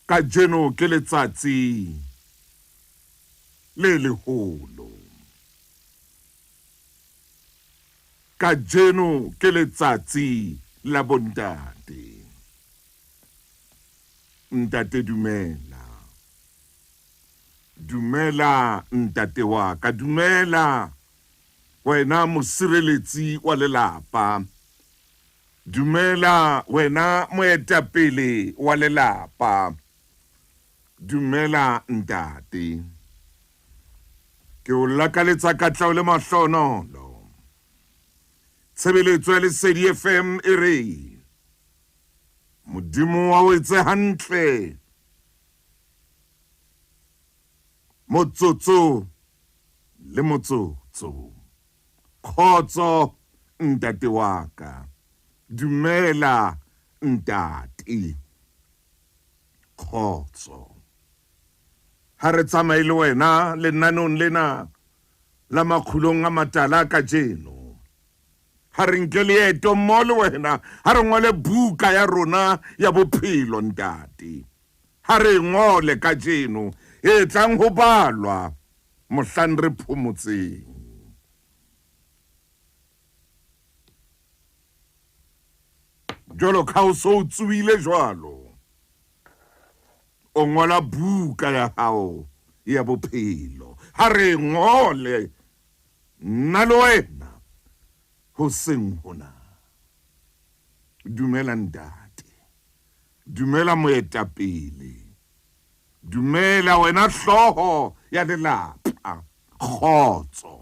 Kajeno ke letsatsi le leholo. Kajeno ke letsatsi la bontate. Ntate dumela. Dumela ntate wa ka, dumela wena mosireletsi wa lelapa. Dumela wena moetapele wa lelapa. Dumela ntate. Ke o lakaletsa katlao le mahlonolo. Tshebeletso ya Lesedi FM e re Modimo wa o etse hantle. Motsotso le motsotso. Kgotso ntate wa ka. Dumela ntate. Kgotso. Ha re tsamaye le wena lenanong lena la Makgulong A Matala kajeno. Ha re nke leeto mmoho le wena, ha re ngole buka ya rona ya bophelo ntate. Ha re ngole kajeno e tlang ho balwa mohlang re phomotseng. Jolo ka o so tsuile jwalo. O ngola buka ya hao ya bophelo. Ha re ngole nna le wena hoseng hona. Dumela ntate. Dumela moetapele. Dumela wena hlooho ya lelapa. Kgotso.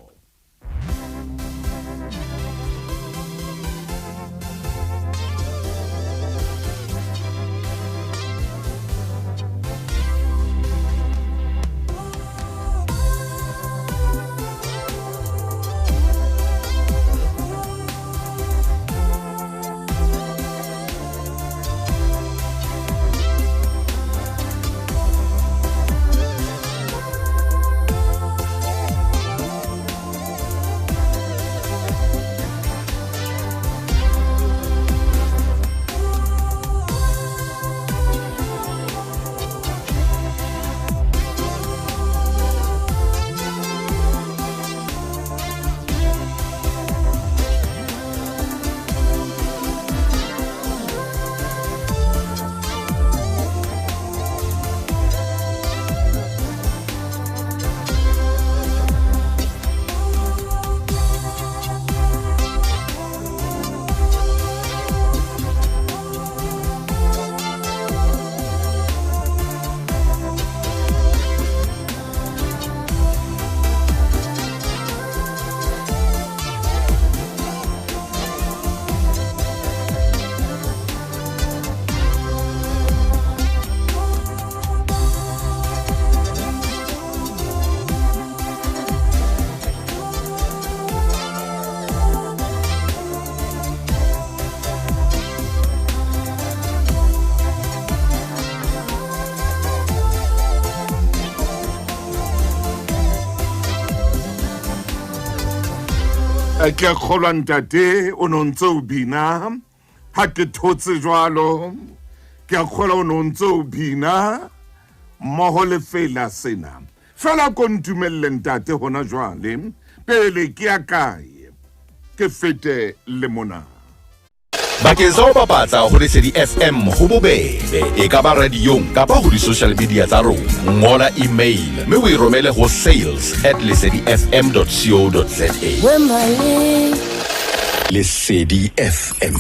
Ke a kgolwa ntate o nontse o bina. Ha ke thotse jwalo. Ke a kgolwa o nontse o bina. Mmoho le fela sena. Fela ko ntumelle ntate hona jwale. Pele ke a kae. Ke fete le mona. Bakeng sa ho bapatsa ho Lesedi FM ho bobebe, e ka ba radiong kapa ho di-social media tsa rona. Ngola email mme o e romele ho sales@lesedifm.co.za. Lesedi FM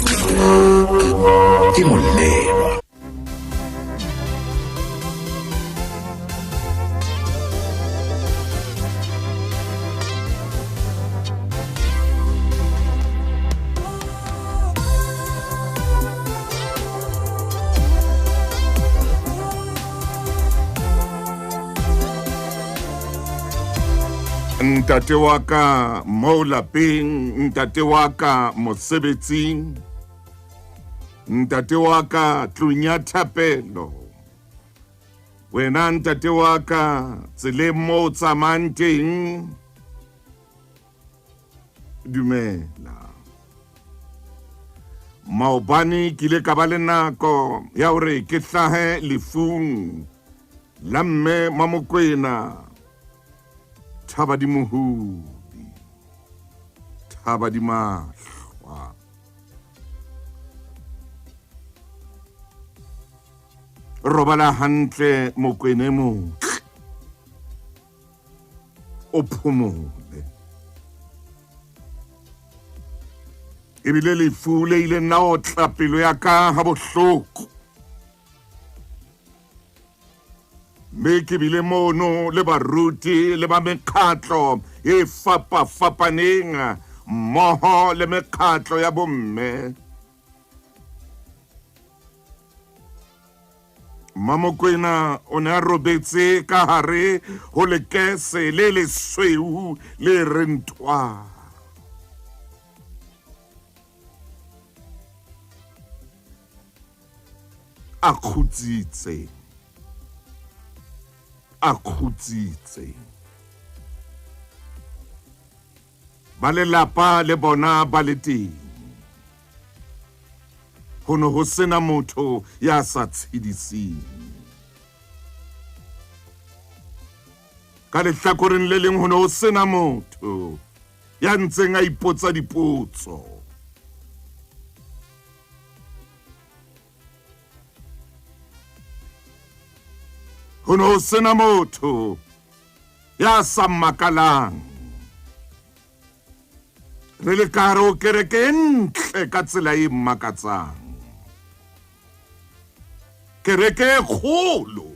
ke molelwa. Ntate wa ka mo lapeng, ntate wa ka mosebetsing, ntate wa ka tlung ya thapelo. Wena ntate wa ka tseleng moo o tsamayang teng. Dumela. maobane ke ile ka ba le nako ya hore ke hlahe lefung la mme Mamokwena Thabadimuhudi Thabadimahlwa. Robala hantle Mokwena motle, o phomole. Ebile lefu le ile nna o tla pelo ya ka ha bohloko. Mme ke bile mono le baruti le ba mekgatlo e fapaneng mmoho le mekgatlo ya bomme. Mamokwena o ne a robetse ka hare ho lekese le lesweu le rentwa. A khutsitse ba lelapa le bona ba le teng. Ho ne ho sena motho ya sa tshedising. Ka lehlakoreng le leng ho ne ho sena motho ya ntseng a ipotsa dipotso. Ho ne ho sena motho ya sa makalang. Re le ka hare ho kereke e ntle ka tsela e makatsang. Kereke e kgolo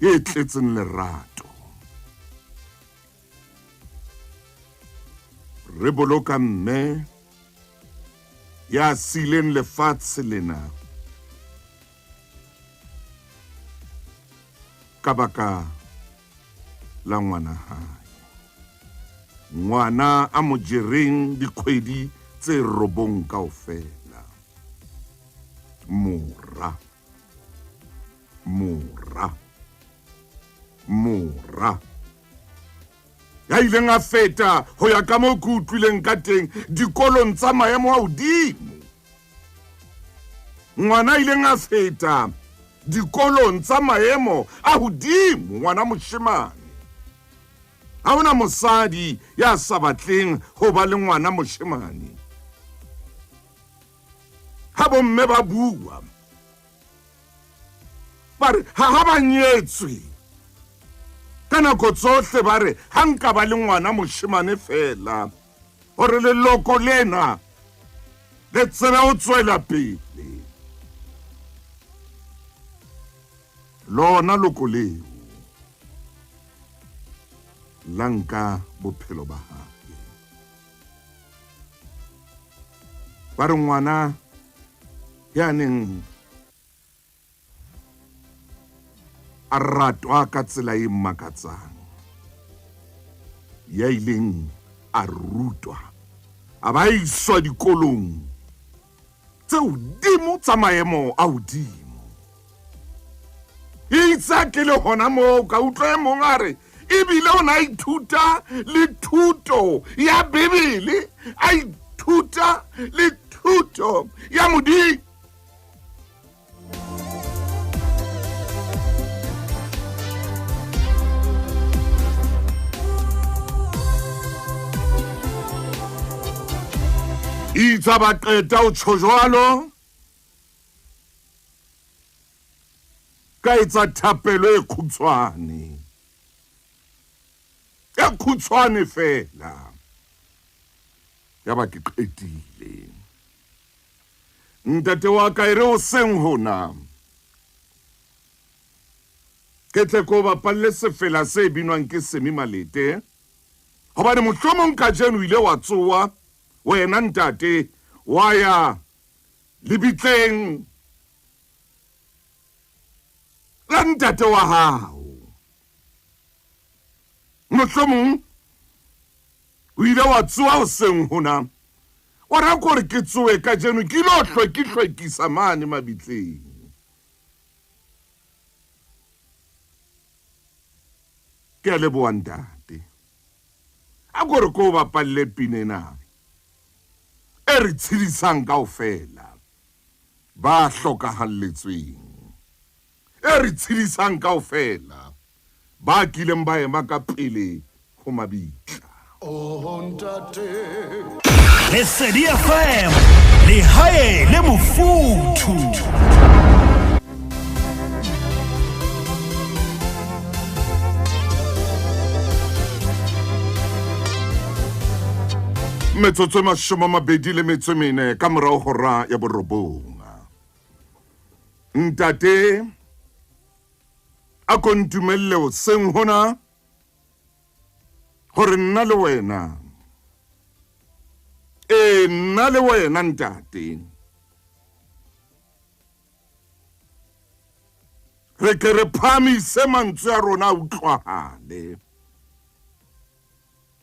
e tletseng lerato. Re boloka mme ya sileng lefatshe lena ka baka la ngwana hae. Ngwana a mo jereng dikgwedi tse 9 kaofela. Mora ya ileng a feta ho ya ka moo ke utlwileng ka teng dikolong tsa maemo a hodimo. Ngwana a ileng a feta dikolong tsa maemo a hodimo, ngwana moshemane. Ha hona mosadi ya sa batleng ho ba le ngwana moshemane. Ha bomme ba bua ba re ha ba nyetswe, ka nako tsohle ba re ha nka ba le ngwana moshemane fela hore leloko lena le tsebe ho tswela pele. Lona loko leo la nka bophelo ba hae. Ba re ngwana ya neng a ratwa ka tsela e makatsang, ya ileng a rutwa, a ba iswa dikolong tse hodimo tsa maemo a hodimo. Itse ke le hona moo ka utlwa e mong a re ebile o na ithuta le thuto ya Bibele, a ithuta le thuto ya Modimo. Itse ba qeta ho tjho jwalo, ka etsa thapelo e khutshwane fela. Ya ba ke qetile. Ntate wa ka ere o seng hona, ke tle ko bapalle sefela se binwang ke Semi Malete, hobane mohlomong ka jeno ile wa tsoa wena ntate wa ya lebitleng la ntate wa hao. Mohlomong o ile wa tsoa o seng hona, wa ra gore ke tsoe ka jeno ke lo hlwekisa mane mabitleng. Ke a leboha ntate. A gore ko bapalle pine na. e re tshedisang kaofela ba hlokahalletsweng, e re tshedisang kaofela ba kileng ba ema ka pele ho mabitla. Lesedi FM le hae le mofuthu. Metsotso e 24 ka morao hora ya borobonga. Ntate a kontumelle hoseng hona hore nna le wena, nna le wena ntate, re ke re phamise mantswe a rona a utlwahale.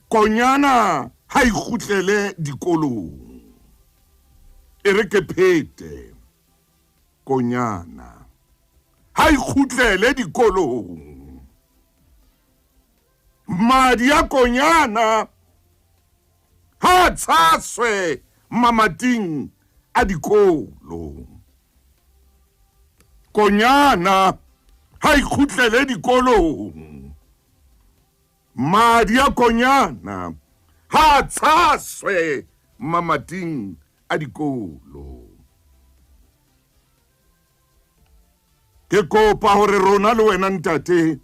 Konyana ha ikgutlele dikolong, e re ke phete konyana ha ikgutlele dikolong. Madi a konyana ha tshaswe mamating a dikolo. Konyana ha ikgutlele dikolong. Madi a konyana ha tshaswe mamating a dikolo. Ke kopa hore rona le wena ntate,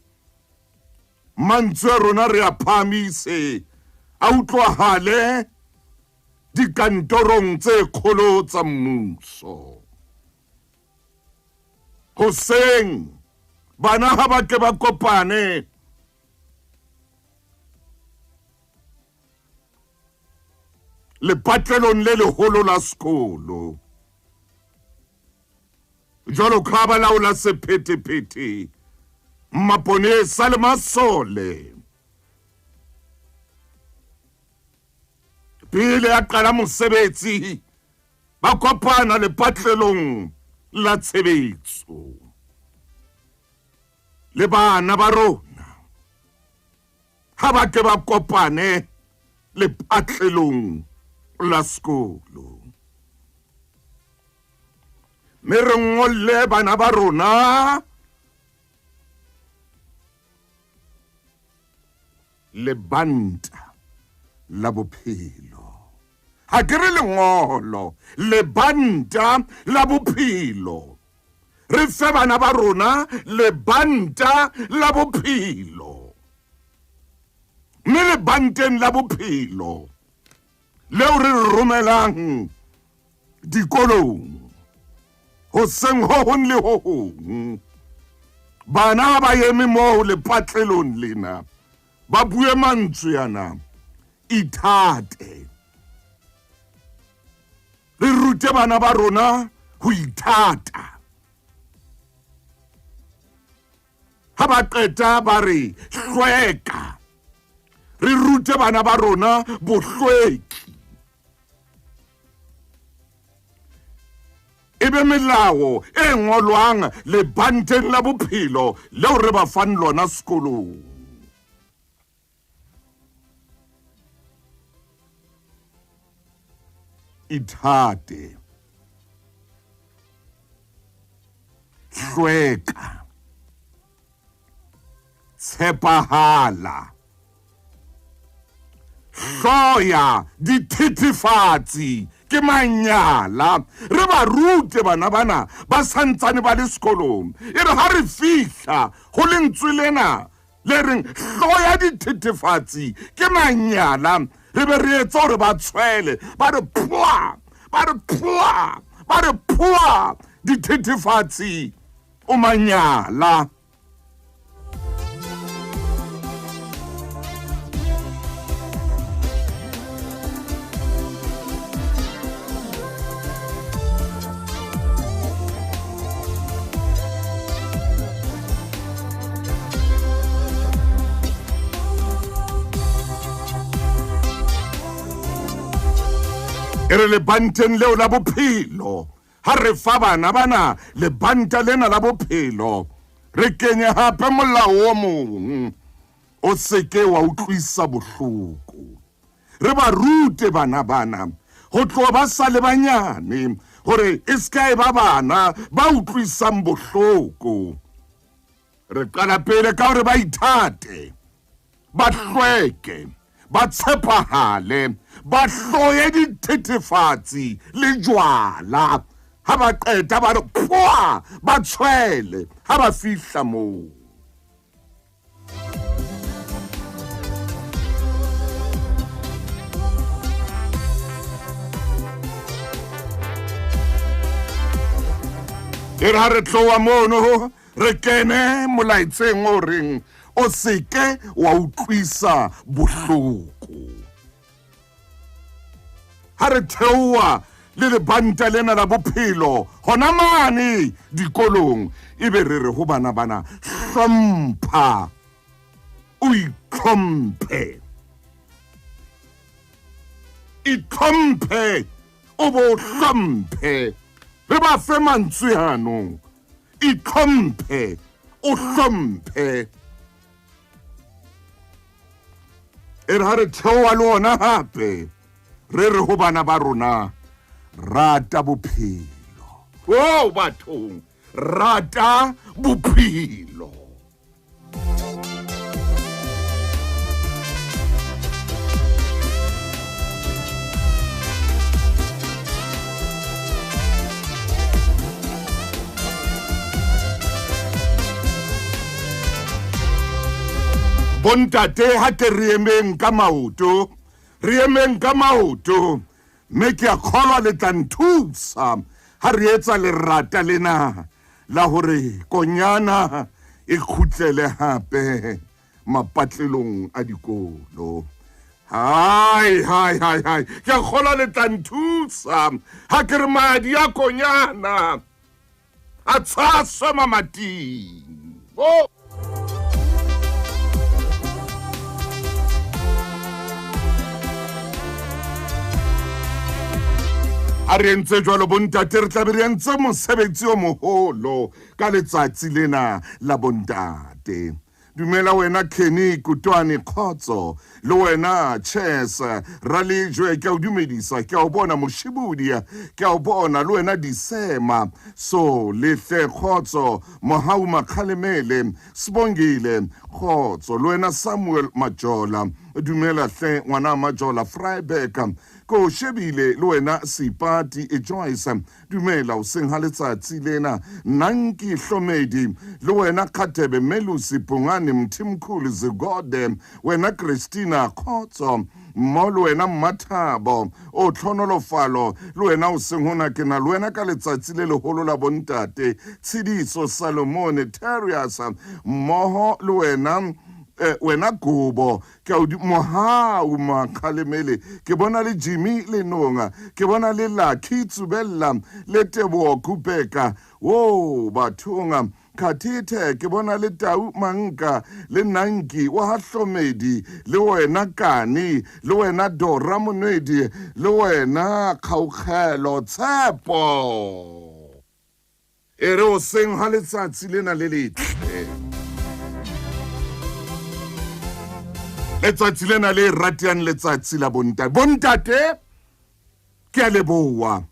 mantswe a rona re a phamise a utlwahale dikantorong tse kgolo tsa mmuso. Hoseng bana ha ba ke ba kopane lepatlelong le leholo la sekolo, jwalo ka balaola sephethephethe, maponesa le masole, pele a qala mosebetsi ba kopana lepatlelong la tshebetso. Le bana ba rona ha ba ke ba kopane lepatlelong la sekolo, me re ngolle bana ba rona lebanta la bophelo. Ha ke re lengolo, lebanta la bophelo. Re fe bana ba rona lebanta la bophelo. Me lebanteng la bophelo leo re romelang dikolong, hoseng ho hong le ho hong, bana ba eme moo lepatlelong lena ba bue mantswe yana, ithate. Re rute bana ba rona ho ithata. Ha ba qeta ba re hlweka, re rute bana ba rona bohlweki. Ebe melao e ngolwang lebanteng la bophelo leo re ba fang lona sekolong. Ithate, hlweka, tshepahala, hloya dithethefatsi ke manyala. Re ba rute bana bana ba santsane ba le sekolong, e re ha re fihla ho lentswe lena le reng hloya dithethefatsi ke manyala, re be re etsa hore ba tshwele, ba re pwa, ba re pwa, ba re pwa dithethefatsi o manyala. E re lebanteng leo la bophelo, ha re fa bana bana lebanta lena la bophelo, re kenye hape molao o mong, o seke wa utlwisa bohloko. Re ba rute bana bana go tlo ba sa le banyane gore e ska e ba bana ba utlwisang bohloko. Re qala pele ka gore ba ithate, ba hlweke, ba tshepahale, ba hloye dithethefatsi le jwala. Ha ba qeta ba re pwa ba tshwele ha ba fihla moo. E re ha re tloa mono re kene molaetseng o reng o seke wa utlwisa bohloko. Ha re theoa le lebanta lena la bophelo hona mane dikolong, ebe re re ho bana hlompha, o itlhomphe, itlhomphe, o bo hlomphe. Re ba fe mantswe hanong, itlhomphe, o hlomphe. E re ha re theoa le ona hape re re ho bana ba rona, rata bophelo. Oh bathong, rata bophelo. Bontate ha ke re emeng ka maoto, re emeng ka maoto, mme ke a kgolwa le tla nthusa ha re etsa lerata lena la hore konyana e khutlele hape mapatlelong a dikolo. Hai, ke a kgolwa le tla nthusa ha ke re madi a konyana a tshaswe mamating. Oh! A re entse jwalo bontate, re tla be re entse mosebetsi o moholo ka letsatsi lena la bontate. Dumela wena Kenny Kutwane Khotso, le wena Chess Ralijwe, ke a o dumedisa, ke a o bona Moshibudi, ke a o bona le wena Disema, so Lehle Khotso, Mohau Makgalemele, Sibongile Khotso, le wena Samuel Majola, dumela hle ngwana Majola Freiberg, ko shebile le wena Sipati e Joyce, dumela o seng ha letsatsi lena. Nanki Hlomedi, le wena Khatebe Melusi Pungani Mthimkhulu Zigode, wena Christina Khotso, mo le wena Mathabo o Tlhonolofalo, le wena o seng hona ke na le wena ka letsatsi le leholo la bontate Tshidiso Salomone Terriers, mmoho le wena wena Gobo, ke a Mohau Makgalemele, ke bona le Jimmy Lenonga, ke bona le Lucky Tsubella, le Teboho Kupeka, wo bathonga Khathithe, ke bona le Tau Manka, le Nanki wa Hlomedi, le wena Kani, le wena Dora Monedi, le wena Kgaukgelo Tshepo. E re o seng ha letsatsi lena le letle. Letsatsi lena le ratiang letsatsi la bontate. Bontate, ke a leboa.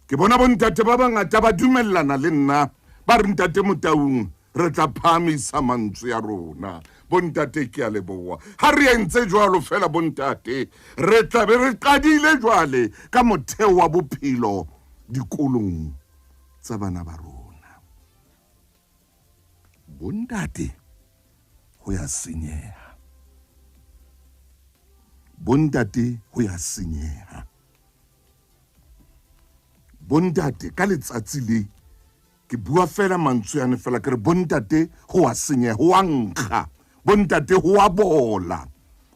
Ke bona bontate ba bangata ba dumellana le nna, ba re ntate Motaung re tla phamisa mantswe ya rona. Bontate ke a leboa. Ha re entse jwalo fela bontate, re tla be re qadile jwale ka motheo wa bophelo dikolong tsa bana ba rona. Bontate ho ya senyeha. Bontate ho ya senyeha. Bontate ka letsatsi le ke bua fela mantswe ane fela ke re bontate ho a senyeha, ho a nkga, bontate ho a bola,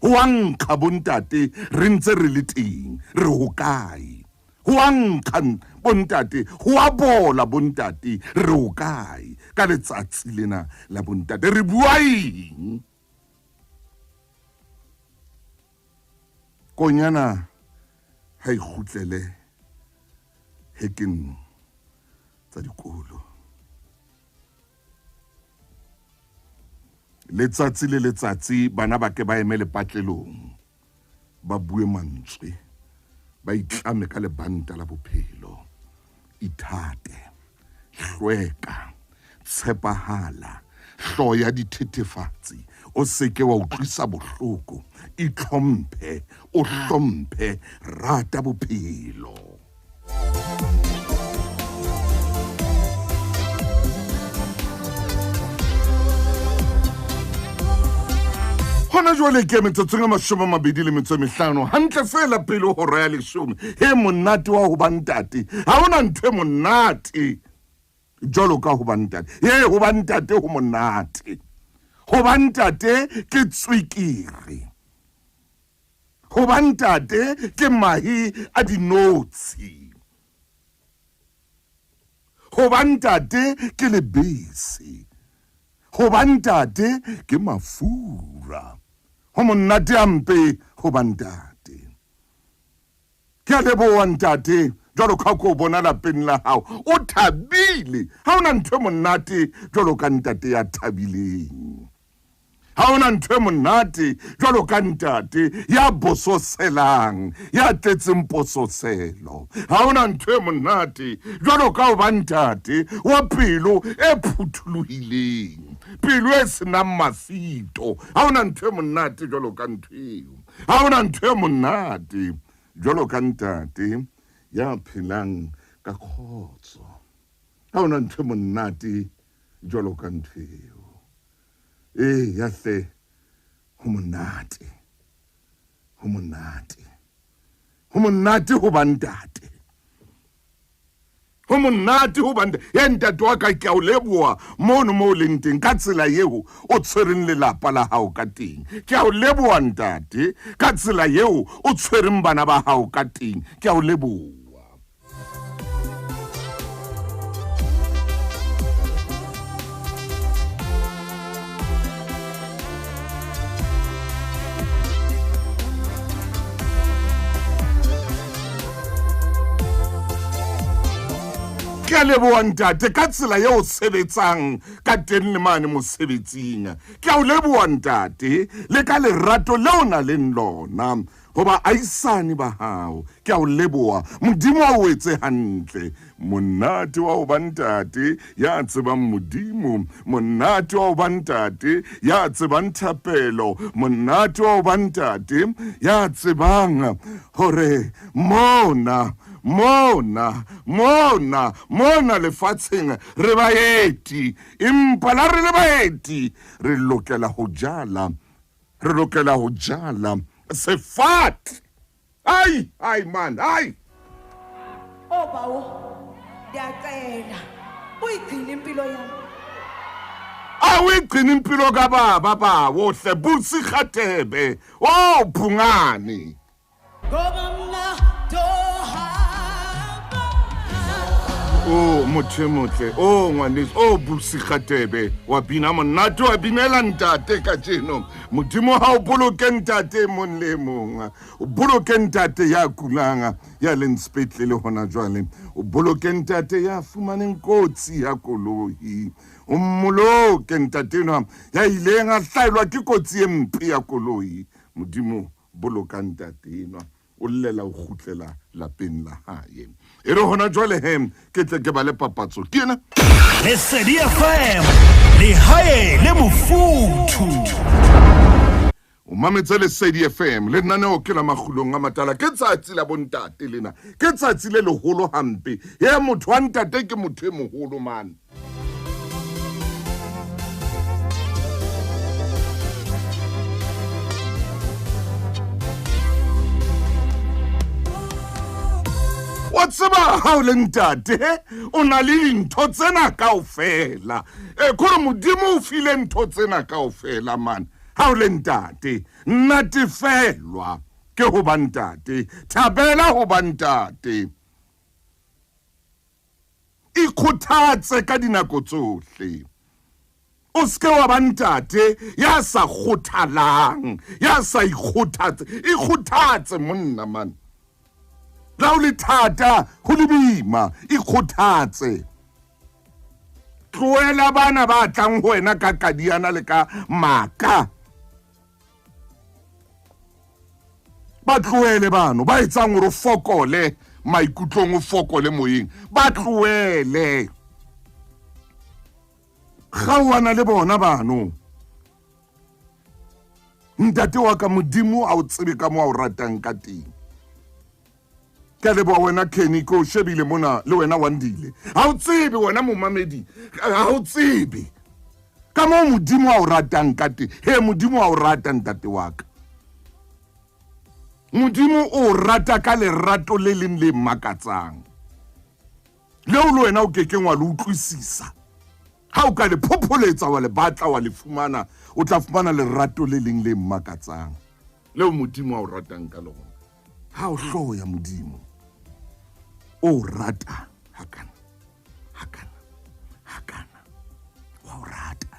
ho a nkga bontate re ntse re le teng, re ho kae, ho a nkga bontate, ho a bola bontate re ho kae ka letsatsi lena la bontate re bua eng? Konyana ha e kgutlele hekeng tsa dikolo. Letsatsi le letsatsi bana ba ke ba emele patlelong, ba bue mantswe, ba itlame ka lebanta la bophelo. Ithate, hlweka, tshepahala, hloya dithethefatsi, o seke wa utlwisa bohloko, itlhomphe, o hlomphe, rata bophelo. Hona jwale ke metsotsong a 25 hantle fela pele hora ya 10. He monate wa ho ba ntate, ha ona ntho e monate jwalo ka ho ba ntate. Ho ba ntate ho monate. Ho ba ntate ke tswekere. Ho ba ntate ke mahi a dinotshi. Ho ba ntate ke lebese. Ho ba ntate ke mafura. Ho monate ampe ho ba ntate. Ke a leboha ntate, jwalo ka ko bona lapeng la hao o thabile. Ha ona ntho e monate jwalo ka ntate ya thabileng. Ha ona ntho e monate jwalo ka ntate ya bososelang, ya tletseng pososelo. Ha ona ntho e monate jwalo ka ho ba ntate wa pelo e phuthulohileng, pelo e senang mafito. Ha ona ntho e monate jwalo ka ntho eo. Ha ona ntho e monate jwalo ka ntate ya phelang ka kgotso. Ha ona ntho e monate jwalo ka ntho eo. Yahle ho monate. Ho monate. Ho monate ho ba ntate. Ho monate ho ba ntate. Ntate wa ka ke a o leboha mono mo leng teng ka tsela eo o tshwereng lelapa la hao ka teng. Ke a o leboha ntate ka tsela eo o tshwereng bana ba hao ka teng. Ke a o leboha. Ke a leboha ntate ka tsela eo sebetsang ka teng le mane mosebetsing. Ke a o leboha ntate le ka lerato leo na leng lona hoba aisane ba hao. Ke a o leboha, Modimo a o etse hantle. Monate wa ho ba ntate ya tsebang Modimo, monate wa ho ba ntate ya tsebang thapelo, monate wa ho ba ntate ya tsebang hore mona lefatsheng re baeti, empa la re le baeti re lokela ho jala sefat. Ai man, ai. Oh bawo, ndiyacela uyigcina impilo yami. Awuyigcina impilo kababa bawo hle busi khatebe. Oh phungani. Ngoba mna motho motle, ngwanese, busi khatebe wa bina monate wa binela ntate ka tjeno. Modimo ha o boloke ntate mon le mong, o boloke ntate ya kulanga ya leng sepetlele hona jwale, o boloke ntate ya fumaneng kotsi ya koloi, o mmoloke ntate enwa ya ileng a hlaelwa ke kotsi e mpe ya koloi. Modimo boloka ntate enwa o llela o khutlela lapeng la hae. E re hona jwale ke tle ke ba le papatso ke ena Lesedi FM le hae le mofuthu. o mametse Lesedi FM le naneo ke la Makgulong A Matala. Ke tsatsi la bontate lena, ke tsatsi le leholo hampe. Motho wa ntate ke motho e moholo man. Wa tseba ha o le ntate o na le dintho tsena kaofela. Kore Modimo o file ntho tsena kaofela man. Ha o le ntate natefelwa ke ho ba ntate, thabela ho ba ntate, ikhuthatse ka dinako tsohle. O ske wa ba ntate ya sa khuthalang, ya sa ikhuthatse monna man. La o le thata ho le boima, ikhuthatse. Tloela bana ba tlang ho wena ka kadiana le ka maka. ba tloele bano ba etsang gore fokole maikutlong o fokole moyeng ba tloele ga wana le bona bano ntate wa ka modimo a o tsebe ka mo a o ratang ka teng ka le bo wena Kenny ko shebile mona le wena Wandile ha o tsebe wena momamedi ha o tsebe ka mo modimo a o ratang ka teng he modimo a o rata ntate wa ka modimo o rata ka lerato le leng le makatsang leo le wena o kekeng wa le utlwisisa ha o ka le phopholetsa wa le batla wa le fumana o tla fumana lerato le leng le makatsang leo modimo a o ratang ka lona ha o hloya modimo o rata hakana wa o rata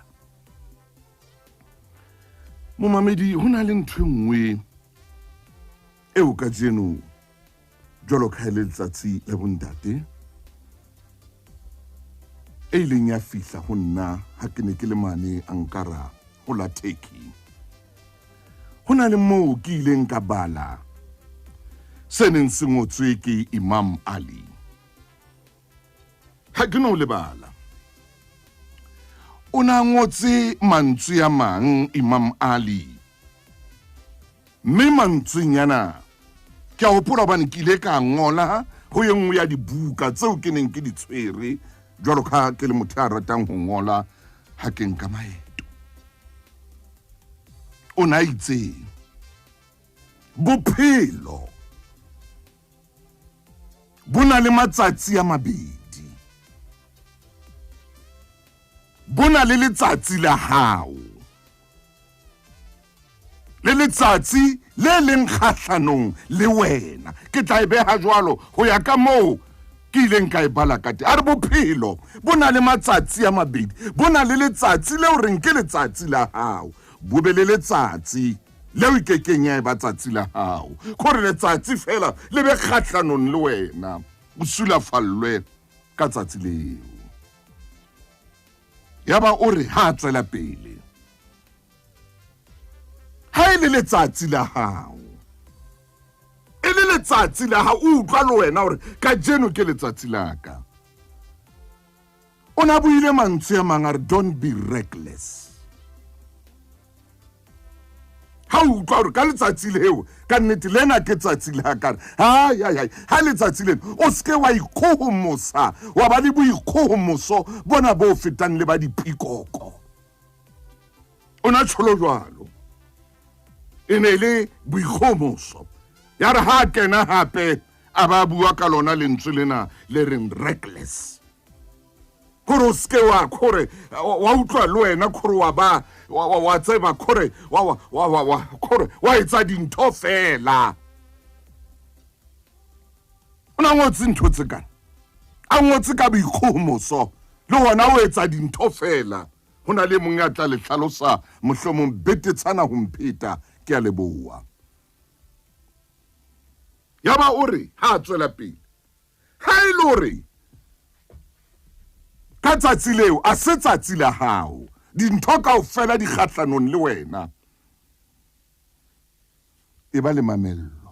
momamedi hona le ntho nngwe eo ka jeno jolo ka le letsatsi le bontate e ileng ya fihla ho nna ha ke ne ke le mane Ankara ho la Turkey hona le moo ke ileng ka bala se neng se ngotswe ke Imam Ali ha ke no le bala o na ngotse mantswe ya mang Imam Ali mme mantsweng yana ke a hopola bane ke ile ka ngola ho yengwe ya dibuka tseo ke neng ke di tshwere jwalo ka ke le motho a ratang ho ngola ha ke nka maeto o na itse bophelo bona le matsatsi a mabedi bona le letsatsi la hao le letsatsi le leng kgahlanong le wena ke tla e beha jwalo ho ya ka moo ke ileng ka e bala ka teng a re bophelo bona le matsatsi a mabedi bona le letsatsi leo reng ke letsatsi la hao bo be le letsatsi leo ikekeng ya e ba tsatsi la hao gore letsatsi fela le be kgahlanong le wena o sulafallwe ka tsatsi leo ya ba o re ha tswela pele ha ile letsatsi la hao e le letsatsi la hao o utlwa le wena hore ka jeno ke letsatsi la ka o na buile mantswe a mang a re don't be reckless ha o utlwa hore ka letsatsi leo ka nnete lena ke tsatsi la ka ha letsatsi lena o ske wa ikgohomosa wa ba le boikgohomoso bona bo fetang le ba dipikoko o na tsholo jwalo e ne le boikgohomoso ya re ha kena hape a ba bua ka lona lentswe lena le reng reckless gore o ske wa kore wa utlwa le wena kore wa ba wa tseba kore kore wa etsa dintho fela ona ngotse ntho tse kana a ngotse ka boikgohomoso le wona o etsa dintho fela hona le mong ya tla le hlalosa mohlomong betetsana ho mpheta ke a leboa ya ba o re ha tswela pele ha ile o re ka tsatsi leo a se tsatsi la hao dintho kaofela di kgahlanong le wena e ba le mamello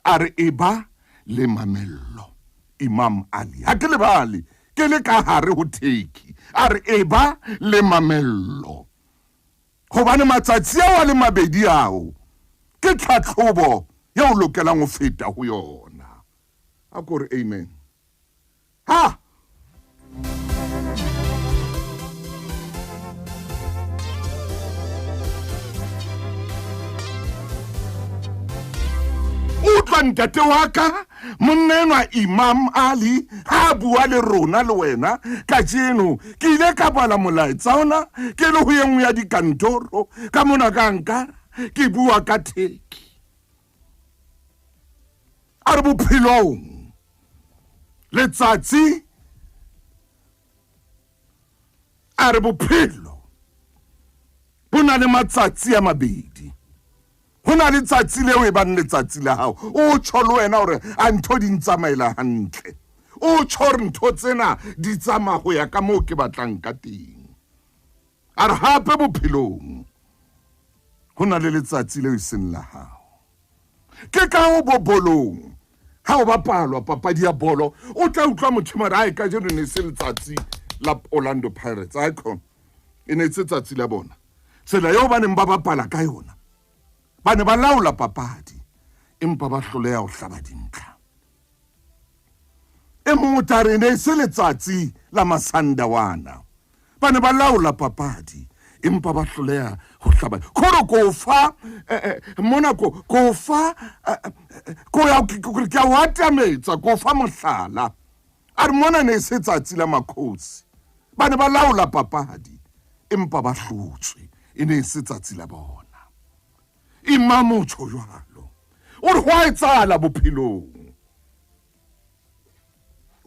a re e ba le mamello Imam Ali ha ke le bale ke le ka hare ho Turkey a re e ba le mamello hobane matsatsi a le mabedi ao ke tlhatlhobo ya o lokelang ho feta ho yona a kore amen ha utlwa ntate wa ka monenwa Imam Ali ha bua le rona le wena ka jeno ke ile ka bala molaetsa ona ke le ho yengwe ya dikantoro ka mona ka Ankara ke bua ka Turkey a re bophelong letsatsi a re bophelo bona le matsatsi a mabedi hona le tsatsi leo e bang letsatsi la hao o tsho le wena hore a ntho di ntsamaela hantle o tsho re ntho tsena di tsamaya ho ya ka moo ke batlang ka teng a re hape bophelong hona le letsatsi leo e seng la hao ke ka o bobolong ha o bapalwa papadi ya bolo o tla utlwa motho mara ha e ka jeno ne se letsatsi la Orlando Pirates icon e ne se tsatsi la bona tsela yo ba neng ba bapala ka yona ba ne ba laola papadi empa ba hloleha ho hlaba dintlha e mongwe tare ne se letsatsi la Masandawana ba ne ba laola papadi empa ba hloleha ho hlaba khoro ko fa mona ko fa ko ya ke wa tametsa ko fa mohlala a re mona ne se tsatsi la Makhosi ba ne ba laola papadi empa ba hlotswe e ne se tsatsi la bona imamo tsho jwalo o re hwa etsala bophelong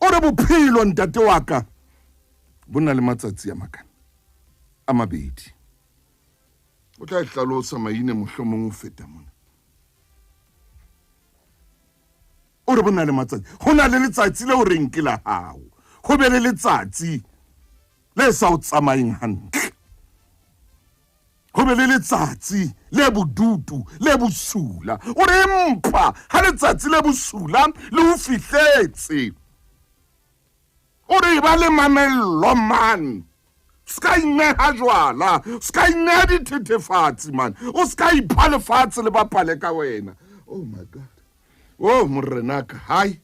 o re bophelo ntate wa ka bona le matsatsi a makana a mabedi o tla hlalosa maine mohlomong o feta mona o re bona le matsatsi ho na le letsatsi le o reng ke la hao ho be le letsatsi le sa o tsamaeng hantle ho be le letsatsi le bodutu le busula o re mpha ha letsatsi le busula le ho fihletse o re ba le mamello man ska ineha jwala ska ineha dithethefatsi man o ska ipha lefatshe le bapale ka wena oh my god oh morenaka hai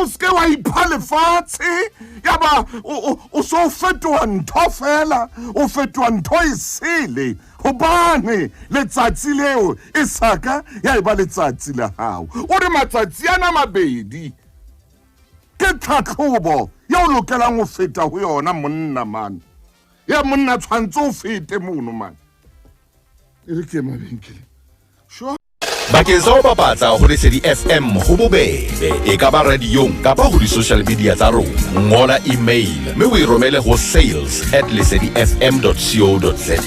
o ske wa ipha lefatshe ya ba o so fetoha ntho fela o fetoha ntho e sele hobane letsatsi leo e saka ya eba letsatsi la hao o re matsatsi ana mabedi ke tlhatlhobo ya o lokelang ho feta ho yona monna man ya monna tshwantse o fete mono man e re ke mabenkele sure bakeng sa ho bapatsa ho Lesedi FM ho bobebe e ka ba radiong kapa ho di-social media tsa rona ngola email mme o e romele ho sales@lesedifm.co.za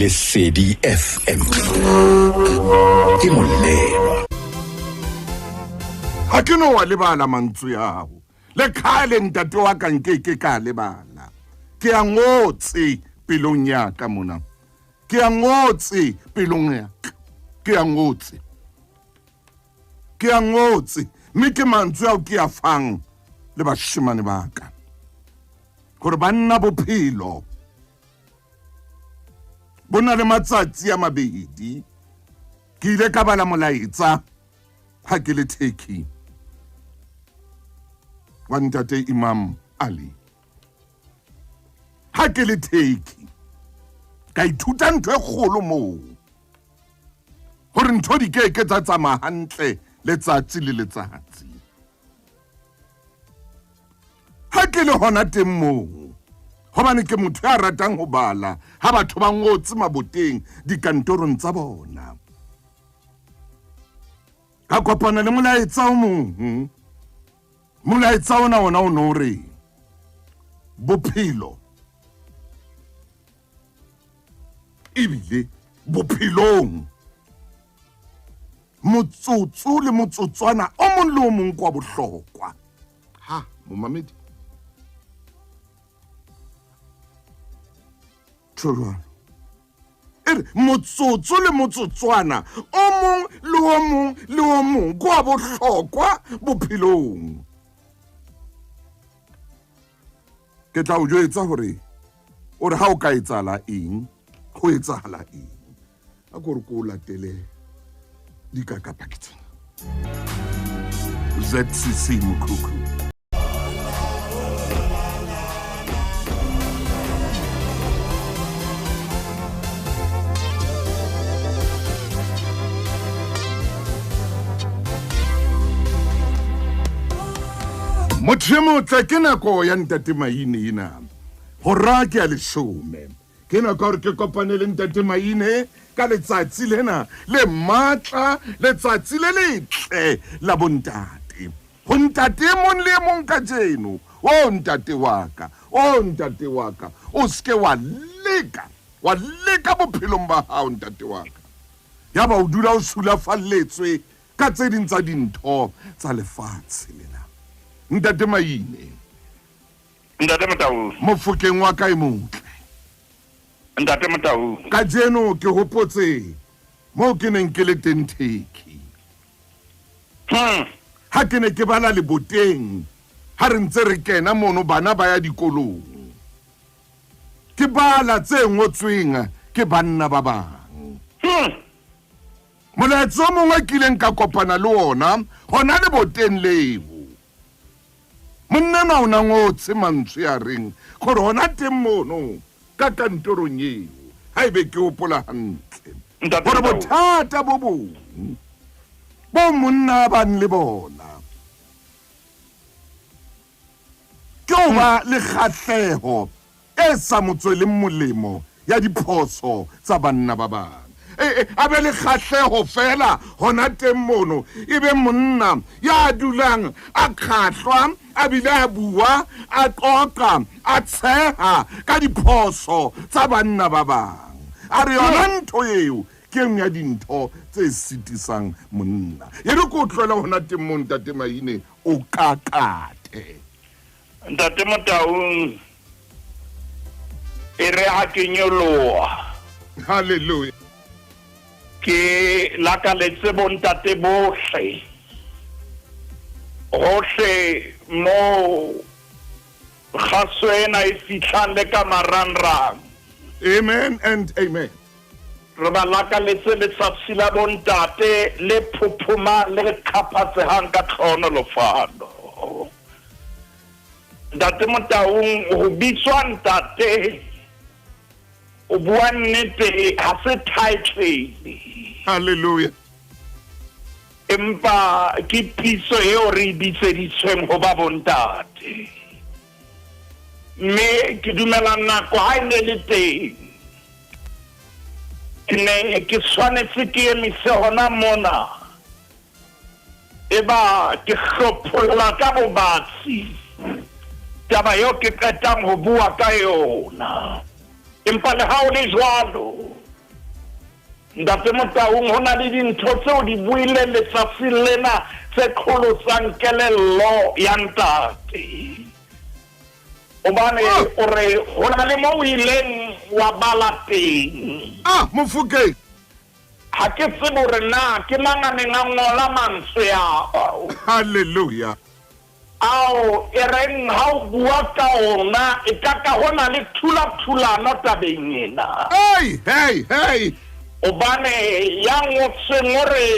Lesedi FM ke molelo ha ke no wa lebala mantswe ao le khale ntate wa ka nke ka lebala ke a ngotse pelong ya ka mona ke a ngotse pelong ya ke a ngotse mme ke mantswe ao ke a fang le bashimane ba ka gore banna bophelo bona le matsatsi a mabedi ke ile ka bala molaetsa ha ke le Turkey wa ntate Imam Ali ha ke le Turkey ka ithuta ntho e kgolo moo gore ntho di ke tsa tsamaya hantle letsatsi le letsatsi ha ke le hona teng moo hobane ke motho ya ratang ho bala ha batho ba ngotse maboteng dikantorong tsa bona ka kopana le molaetsa o mong molaetsa ona o no re bophelo ebile bophelong motsotso le motsotswana o mong le o mong kwa bohlokwa ha momamedi tshwarwana motsotso le motsotswana o mong le o mong kwa bohlokwa bophelong ke tla o jwetsa hore o re ha o ka etsala eng ho etsahala eng a gore ko latele dikakapa ke tsena ZCC Mkhukhu Mothemo tla ke nako ya ntate Maine ena hora ke a leshome ke nako hore ke kopane le ntate Maine ka letsatsi lena le matla letsatsi le letle la bontate ho ntate mong le mong ka jeno o ntate wa ka o ske wa leka bophelong ba hao ntate wa ka ya ba o dula o sulafalletswe ka tse ding tsa dintho tsa lefatshe lena ntate Maine Ntate Motau. Mofokeng wa ka e motle Ntate Motau. ka jeno ke hopotse mo ke neng ke le teng Turkey ha ke ne ke bala leboteng ha re ntse re kena mono bana ba ya dikolong ke bala tse ngotsweng ke banna ba bang molaetso mongwe ke ileng ka kopana le ona hona leboteng leo monna na ona ngotse mantswe a reng gore hona teng mono ka kantorong eo ha ebe ke hopola hantle gore bothata bo bong bo monna ba le bona ke o ba le kgahleho e sa motsweleng molemo ya diphoso tsa banna ba bang a be le kgahleho fela hona teng mono e be monna ya dulang a kgahlwa a bile a bua a qoqa a tsheha ka diphoso tsa banna ba bang a re yona ntho eo ke nngwe ya dintho tse sitisang monna e re ko tloela hona teng mo ntate Maine o kakate Ntate Motau. E re ha ke nyoloha. hallelujah Ke lakaletse bontate bohle. Hohle mo khaswena e fihlang le ka marangrang. amen and amen Re ba lakaletse letsatsi la bontate le phuphuma le khapatsehang ka tlhonolofano. Ntate Motau ho bitswa ntate o bua nnete ha se title. hallelujah Empa ke pitso eo re bitseditsweng ho ba bontate. Mme ke dumela nako ha e ne le teng. Ne ke tshwanetse ke emise hona mona. Eba ke hlopholla ka bobatsi taba eo ke qetang ho bua ka yona. Empa le ha o le jwalo Ntate Motau ho na le dintho tseo di buile letsatsi lena tse kgolosang kelello ya ntate. Obane o re ho na le mo o ileng wa bala teng. Mofokeng Ha ke tsebe hore na ke mang a neng a ngola mantswe ao. hallelujah Ao e reng ha o bua ka ona e ka hona le thulano tabeng ena. hey Obane ya ngotseng hore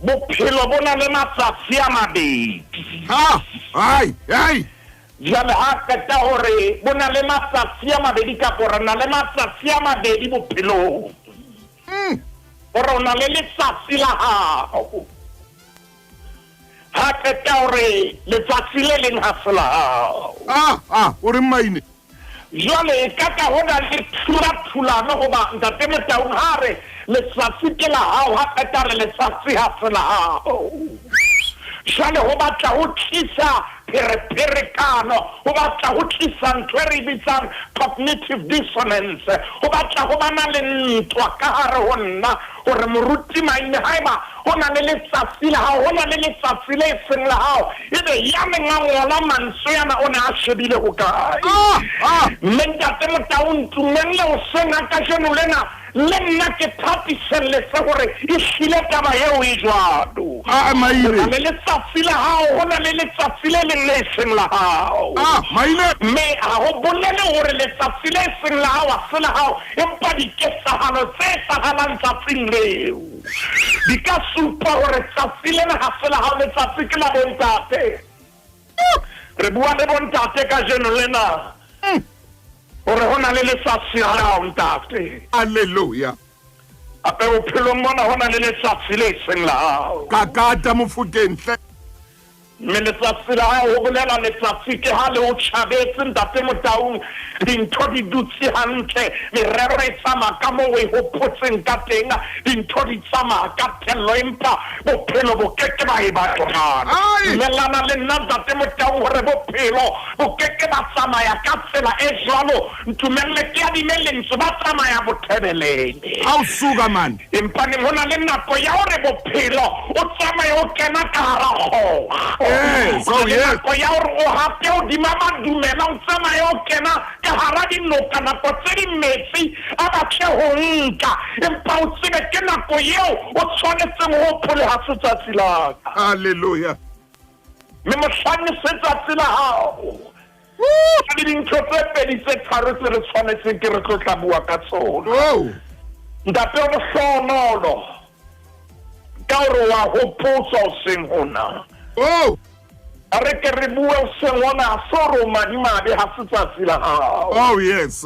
bophelo bona le matsatsi a mabedi. Jale ha kata hore bona le matsatsi a mabedi ka porana le matsatsi a mabedi bophelong. Ora ona le letsatsi la hao. Ha kata hore letsatsi le leng ha se la hao. o re Maine Jwale ka hona le thulano hoba ntate Motau ha re letsatsi ke la hao ha kata re letsatsi ha se la hao. Jwale ho batla ho tlisa perekano ho batla ho tlisa ntho e re bitsang cognitive dissonance ho batla ho bana le ntwa ka hare ho nna hore moruti Maine haeba ho na le letsatsi la hao ho na le letsatsi le seng la hao ebe ya menga ngola mantswe yana o ne a shebile ho kae mme ntate Motau ntumeng le o senga ka jeno lena le nna ke thapiselletse gore e hlile taba eo e jwalo. Maine Ho na le letsatsi la hao ho na le letsatsi le leng le seng la hao. Maine Mme ha ho bolele hore letsatsi le seng la hao ha se la hao empa diketsahalo tse etsahalang tsatsing leo di ka supa hore letsatsi lena ha se la hao letsatsi ke la bontate. Re bua le bontate ka jeno lena hore ho na le letsatsi la hao ntate. hallelujah Ape o phelong mona ho na le letsatsi le seng la hao. kakata Mofokeng hle mme letsatsi la hao ho bolela letsatsi ke ha le o tjhabetse ntate Motaung dintho di dutse hantle merero e tsamaya ka moo e hopotseng ka teng dintho di tsamaya ka thello empa bophelo bo keke ba e batlana dumellana le nna ntate Motaung hore bophelo bo keke ba tsamaya ka tsela e jwalo ntumelle ke a dimelentse ba tsamaya bothebelele ha o suka man empa ne hona le nako ya hore bophelo o tsamaye o kena ka hara kgoga yes oh yes nako ya hore o hape o dimama dumela o tsamaye o kena ka hara dinoka nako tse di metsi a batle ho nka empa o tsebe ke nako eo o tshwanetseng ho phole ha setsatsi la hallelujah mme mohlane setsatsi la hao ke dintho tse pedi tse tharo tse re tshwanetseng ke re tlo tla bua ka tsona ntate o sonolo ka hore wa hopotsa o seng hona a re ke re bue o seng hona a soro madimabe ha setsatsi la hao oh yes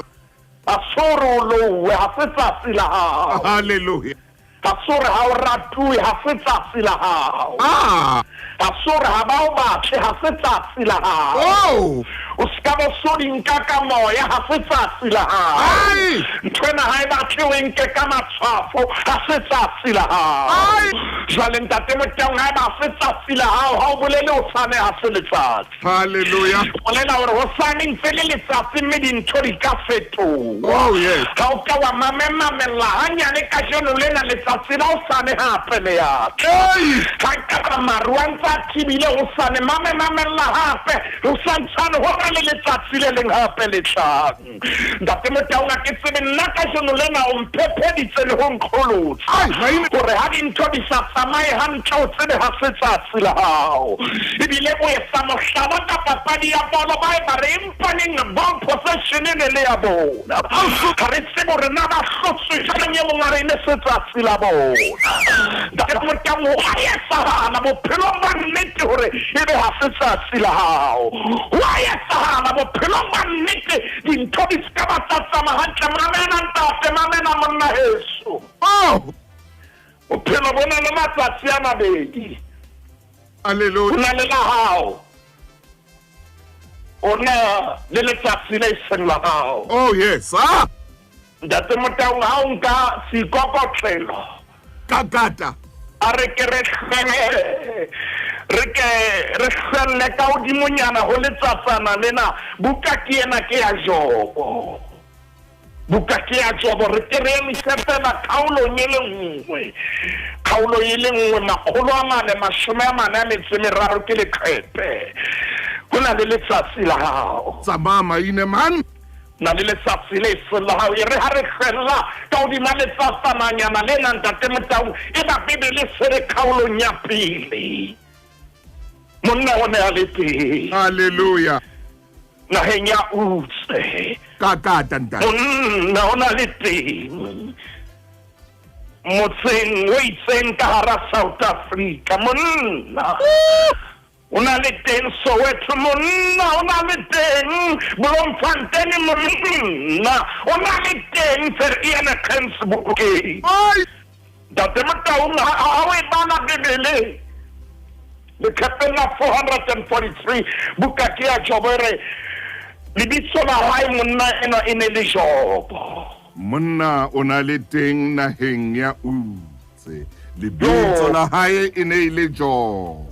a soro lowe ha setsatsi la hao hallelujah a sore ha o ratue ha setsatsi la hao a sore ha ba o batle ha setsatsi la hao o ska bo sodinka ka moya ha setsatsi la hao nthwena ha e batle o nke ka matshwafo ha setsatsi la hao jwale ntate Motaung ha e ba setsatsi la hao ha o bolele o sane ha se letsatsi hallelujah bolela hore ho sane ntse le letsatsi mme dintho di ka fetoha oh yes ha o ka wa mamela hanyane ka jeno lena letsatsi la o sane hape le ya ka ka maru a ntse a thibile o sane mamela hape o santshane ho le letsatsi le leng hape le tlang ntate Motaung a ke tsebe nna ka jeno lena o mphepeditse le ho nkgolotsa hore ha dintho di sa tsamaye hantle o tsebe ha setsatsi la hao ebile o etsa mohlala ka papadi ya bolo ba e ba re empaneng ball possession e ne le ya bona ka re tsebe hore na ba hlotswe jwang e mong a re ne setsatsi la bona ntate Motaung o a etsahala bophelong ba nnete hore ebe ha setsatsi la hao o a etsahala bophelong ba nnete dintho di ska ba tsamaya hantle mamena ntate mamena monna heso bophelo bona le matsatsi a mabedi hallelujah ona le la hao ona le letsatsi le seng la hao oh yes ntate Motaung ha o nka seikokotlelo kakata a re ke re kgelle ka hodimonyana ho letsatsana lena buka ke ena ke ya Jobo buka ke ya Jobo re ke re emisefela kgaolong e le nngwe kgaolo e le nngwe 443 ke leqhepe ho na le letsatsi la hao tsamama ine man na le letsatsi le seng la hao e re ha re kgella ka hodima letsatsanyana lena ntate Motaung e ba Bibele se re kgaolong ya pele monna o ne a le teng hallelujah naheng ya Utse kakata ntate monna o na le teng motseng o itseng ka hara South Africa monna o na le teng Soweto monna o na le teng Bloemfontein monna o na le teng Vereeniging ntate Motaung ha o e bala Bibele le kapela 443 buka ke ya Jobo re lebitso la hae monna ena e ne le Jobo monna o na le teng naheng ya Utse lebitso la hae e ne le Jobo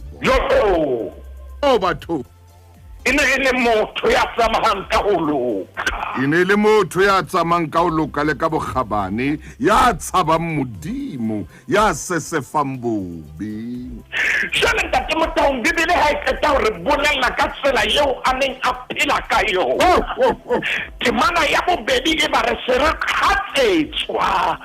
batho e ne le motho ya tsamayang ka ho loka e ne le motho ya tsamayang ka ho loka le ka bokgabane ya tshabang modimo ya sesefang bobe jwale ntate Motaung Bibele ha e qeta hore bolella ka tsela eo a neng a phela ka yona temana ya bobedi e ba re se re kgatsetswa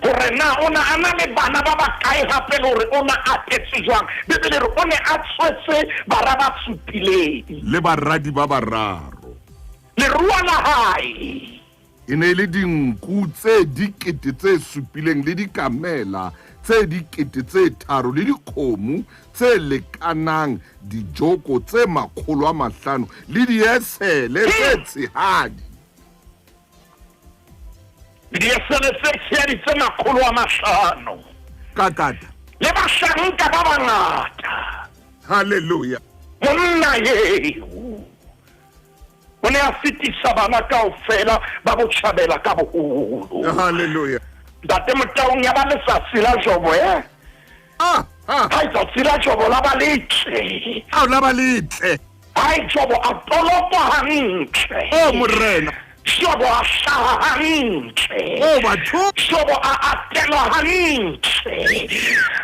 hore na ona a na le bana ba ba kae hape le hore ona a phetse jwang Bibele re o ne a tshwetse bara ba supileng le baradi ba bararo le rua la hae e ne le dinku tse dikete tse supileng le dikamela tse dikete tse tharo le dikgomo tse lekanang dijoko tse 500 le diesele tse tshehadi diesele tse tshehadi tse 500 kakata le bashanka ba bangata Hallelujah. Monna eo o ne a fetisa bana kaofela ba botjhabela ka boholo. Hallelujah. Ntate Motaung ya ba letsatsi la Jobo ha letsatsi la Jobo la ba letle. La ba letle. Hai Jobo a tolopa hantle. Oh morena. Jobo a hlaha hantle. Oh batho. Jobo a atela hantle.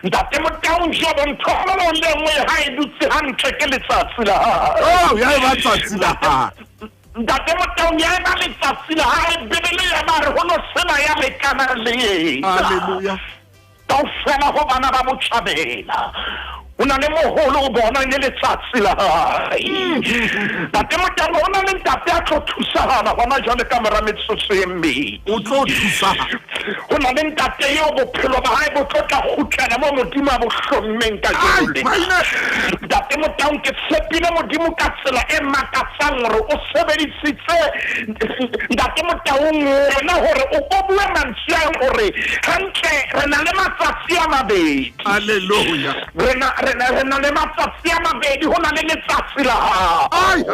Ntate Motaung Jobo ntholo le nngwe ha e dutse hantle ke letsatsi la hae. Oh ya ba tsatsi la hae. Ntate Motaung ya ba letsatsi la hae Bebele ya ba re ho no sena ya lekana le yena. Hallelujah. Kaofela ho bana ba botjhabela. Una le moholo o bona ne letsatsi la hae. Ntate Motaung o na le ntate a tlo thusahala hona jwale ka mora metsotso e mmedi. O tlo thusa. Ho na le ntate eo bophelo ba hae bo tlo tla kgutlana mo Modimo a bo hlommeng ka jole. Ntate Motaung ke tshepile Modimo ka tsela e makatsang hore o sebedisitse Ntate Motaung wena hore o bue mantswe a hore hantle re na le matsatsi a mabedi. Hallelujah. Re na le matsatsi a mabedi ho na le letsatsi la hae.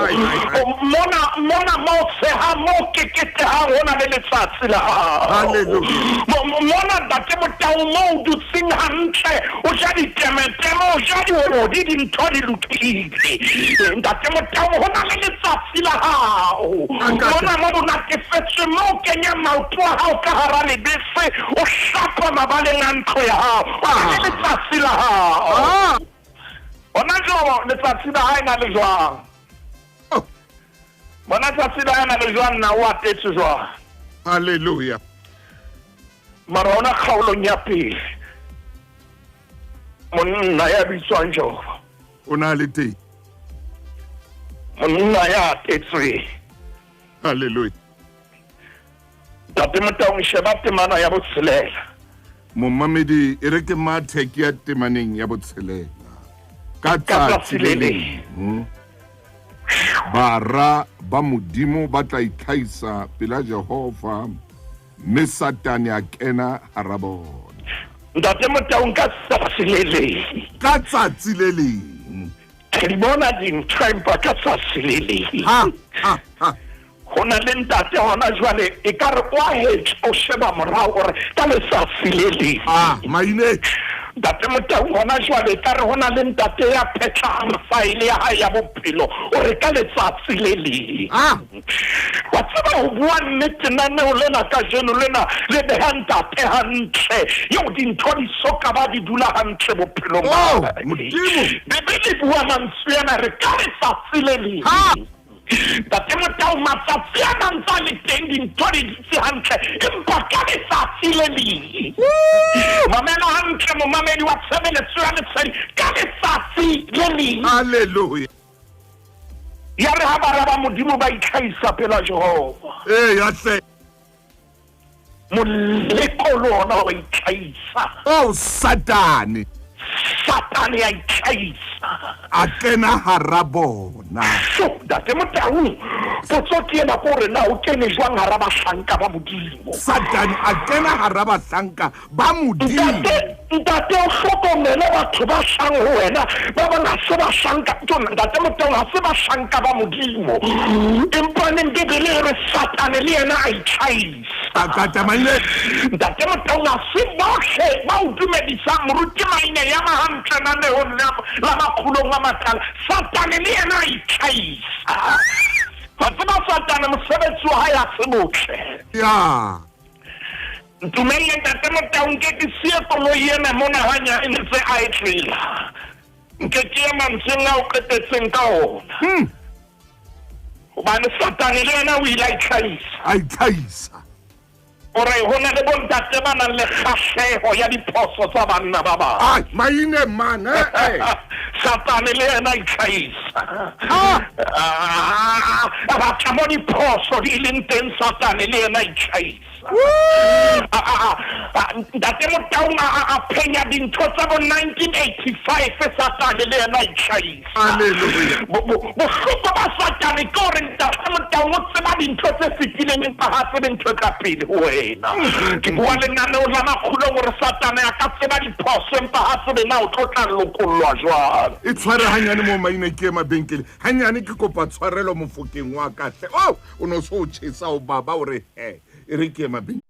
Mona mo seha mo keketehang ho na le letsatsi la hae. Hallelujah. Mona Ntate Motaung mo dutseng hantle o ja ditemeteme o ja diorodi dintho di lokile. Ntate Motaung ho na le letsatsi la hao. Mona mo bonatefetswe mo kenya maoto a hao ka hara lebese o hlapa mabaleng a ntlo ya hao. Ho na le letsatsi la hao. Ona jo letsatsi la hae na le jwang. Bona letsatsi la hae na le jwang na o atetse jwang. Hallelujah. Mara ona kgaolong ya pele monna ya bitswang Jobo O na le teng. monna ya atetswe. Hallelujah. Ntate Motaung sheba temana ya botshelela. Momamedi e re ke matheki ya temaneng ya botshelela. Ka tsatsi le leng. Bara ba Modimo ba tla itlhaisa pela Jehova mme Satane a kena hara bona. Ntate Motaung ka tsatsi le leng. Ka tsatsi le leng. Ke di bona dintho empa ka tsatsi le leng. Ho na le ntate hona jwale e ka re wa hetse o sheba morao hore ka letsatsi le leng. Maine. Ntate Motaung hona jwale e ka re ho na le ntate ya phethang faele ya hae ya bophelo o re ka letsatsi le leng. Wa tseba ho bua nnete naneo lena ka jeno lena le beha ntate hantle eo dintho di soka ba di dula hantle bophelong ba hae. Bebele bua mantswe ana re ka letsatsi le leng. Ntate Motaung matsatsi a ntse le teng dintho di dutse hantle empa ka letsatsi le leng. Mamela hantle momamedi wa tshebeletso ya letsedi ka letsatsi le leng. Hallelujah. Ya re ha bara ba Modimo ba itlhaisa pela Jehova. Ya hle. Moleko lona wa itlhaisa. Oh Satane. Satane ya itlhaisa. A kena hara bona. Ntate Motaung potso ke ena ko re na o kene jwang hara bahlanka ba Modimo. Satane a kena hara bahlanka ba Modimo. Ntate o hlokomele batho ba hlang ho wena ba bang ha se bahlanka tsona. Ntate Motaung ha se bahlanka ba Modimo empa ne Bebele re Satane le yena a itlhaisa. Ntate Motaung ha se bohle ba o dumedisang moruti maine ya mahantle naneong la Makgulong A Matala. Satane le yena a itlhaisa. Ba tseba Satane mosebetsi wa hae ha se botle. Ya. Ntumelle Ntate Motaung ke ke siya koloi ena mona hanya e ntse a e trela. Nke ke ya mantsweng a o qetetseng ka ona. Hobane Satane le yena o ile a itlhaisa. A itlhaisa. Ore ho na le bontate ba nang le kgahleho ya diphoso tsa banna ba bang. Maine man. Satane le yena a itlhaisa. Batho mo diphoso di leng teng Satane le yena a itlhaisa. Ntate Motaung a phenya dintho tsa bo 1985 Satane le yena a itlhaisa. Hallelujah. Bohloko ba Satane ke hore Ntate Motaung o tseba dintho tse fetileng empa ha tsebe ntho ka pele ho wena. Ke bua lenaneo la Makgulong hore Satane a ka tseba diphoso empa ha tsebe na o tlo tla lokollwa jwang. jalo e tshware hanyane mo maine ke mabenkele hanyane ke kopa tshwarelo mofokeng wa katle o no so tshisa o baba o re e re ke mabenkele